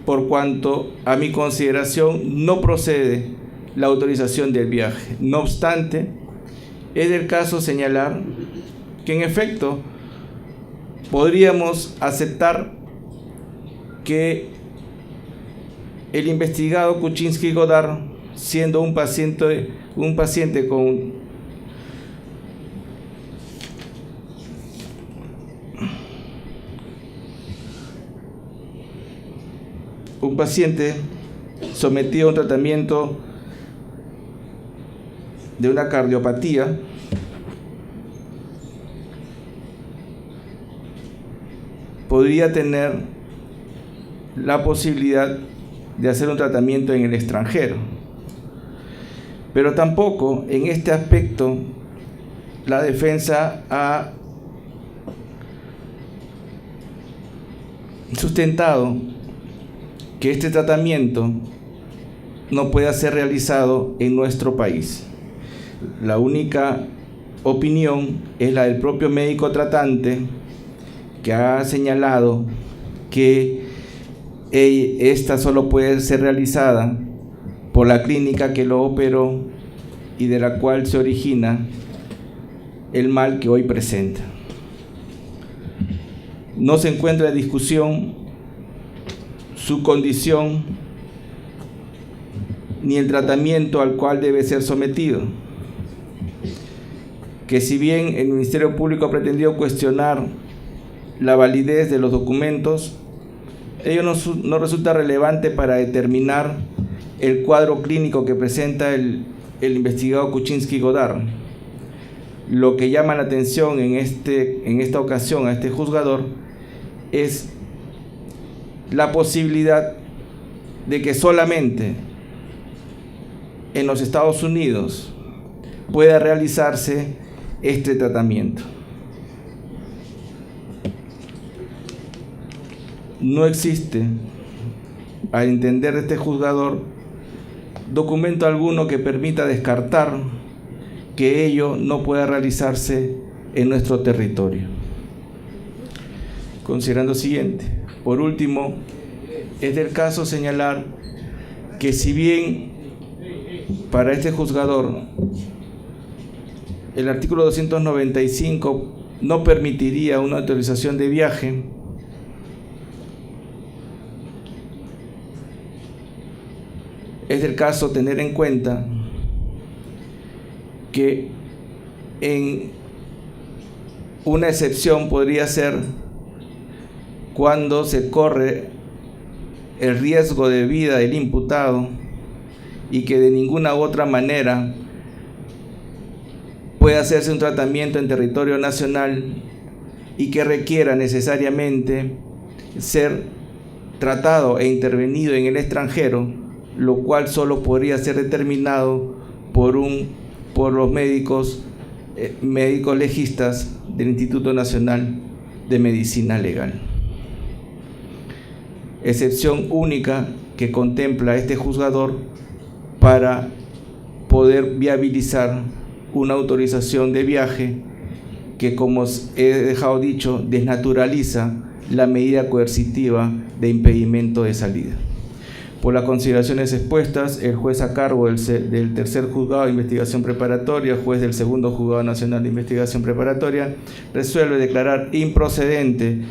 por cuanto a mi consideración no procede la autorización del viaje. No obstante, es del caso señalar que en efecto podríamos aceptar que el investigado Kuczynski Godard, siendo un paciente con un paciente sometido a un tratamiento de una cardiopatía, podría tener la posibilidad de hacer un tratamiento en el extranjero. Pero tampoco en este aspecto la defensa ha sustentado que este tratamiento no pueda ser realizado en nuestro país. La única opinión es la del propio médico tratante, que ha señalado que esta solo puede ser realizada por la clínica que lo operó y de la cual se origina el mal que hoy presenta. No se encuentra en discusión su condición ni el tratamiento al cual debe ser sometido, que si bien el Ministerio Público ha pretendido cuestionar la validez de los documentos, ello no resulta relevante para determinar el cuadro clínico que presenta el investigado Kuczynski Godard. Lo que llama la atención en esta ocasión a este juzgador es la posibilidad de que solamente en los Estados Unidos pueda realizarse este tratamiento. No existe, al entender de este juzgador, documento alguno que permita descartar que ello no pueda realizarse en nuestro territorio. Considerando lo siguiente, por último, es del caso señalar que si bien para este juzgador el artículo 295 no permitiría una autorización de viaje, es del caso tener en cuenta que en una excepción podría ser cuando se corre el riesgo de vida del imputado y que de ninguna u otra manera puede hacerse un tratamiento en territorio nacional y que requiera necesariamente ser tratado e intervenido en el extranjero, lo cual solo podría ser determinado por los médicos legistas del Instituto Nacional de Medicina Legal. Excepción única que contempla este juzgador para poder viabilizar una autorización de viaje que, como he dejado dicho, desnaturaliza la medida coercitiva de impedimento de salida. Por las consideraciones expuestas, el juez a cargo del tercer juzgado de investigación preparatoria, juez del segundo juzgado nacional de investigación preparatoria, resuelve declarar improcedente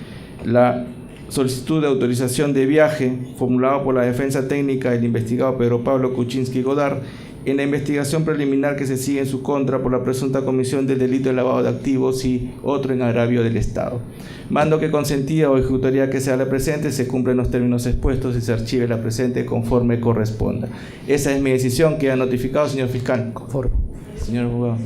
la solicitud de autorización de viaje formulada por la defensa técnica del investigado Pedro Pablo Kuczynski Godard en la investigación preliminar que se sigue en su contra por la presunta comisión del delito de lavado de activos y otro en agravio del Estado. Mando que consentida o ejecutoría que sea la presente se cumplen los términos expuestos y se archive la presente conforme corresponda. Esa es mi decisión. Queda notificado, señor fiscal. Conforme. Señor abogado.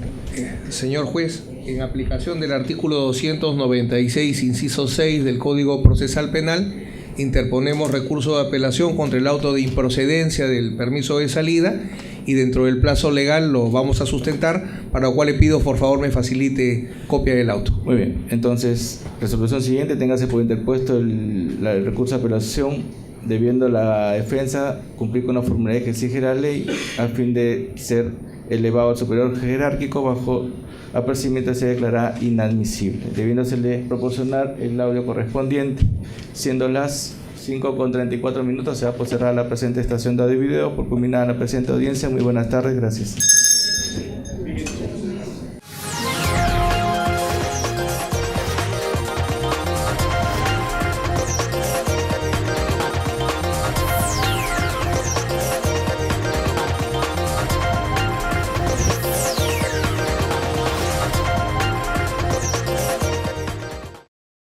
Señor juez, en aplicación del artículo 296, inciso 6 del Código Procesal Penal, interponemos recurso de apelación contra el auto de improcedencia del permiso de salida y dentro del plazo legal lo vamos a sustentar, para lo cual le pido por favor me facilite copia del auto. Muy bien, entonces, resolución siguiente, téngase por interpuesto el recurso de apelación, debiendo la defensa cumplir con la formalidad que exige la ley a fin de ser elevado al superior jerárquico, bajo apercibimiento se declara inadmisible, debiéndosele proporcionar el audio correspondiente. Siendo las 5:34, se va a cerrar la presente estación de audio y video por culminada la presente audiencia. Muy buenas tardes, gracias.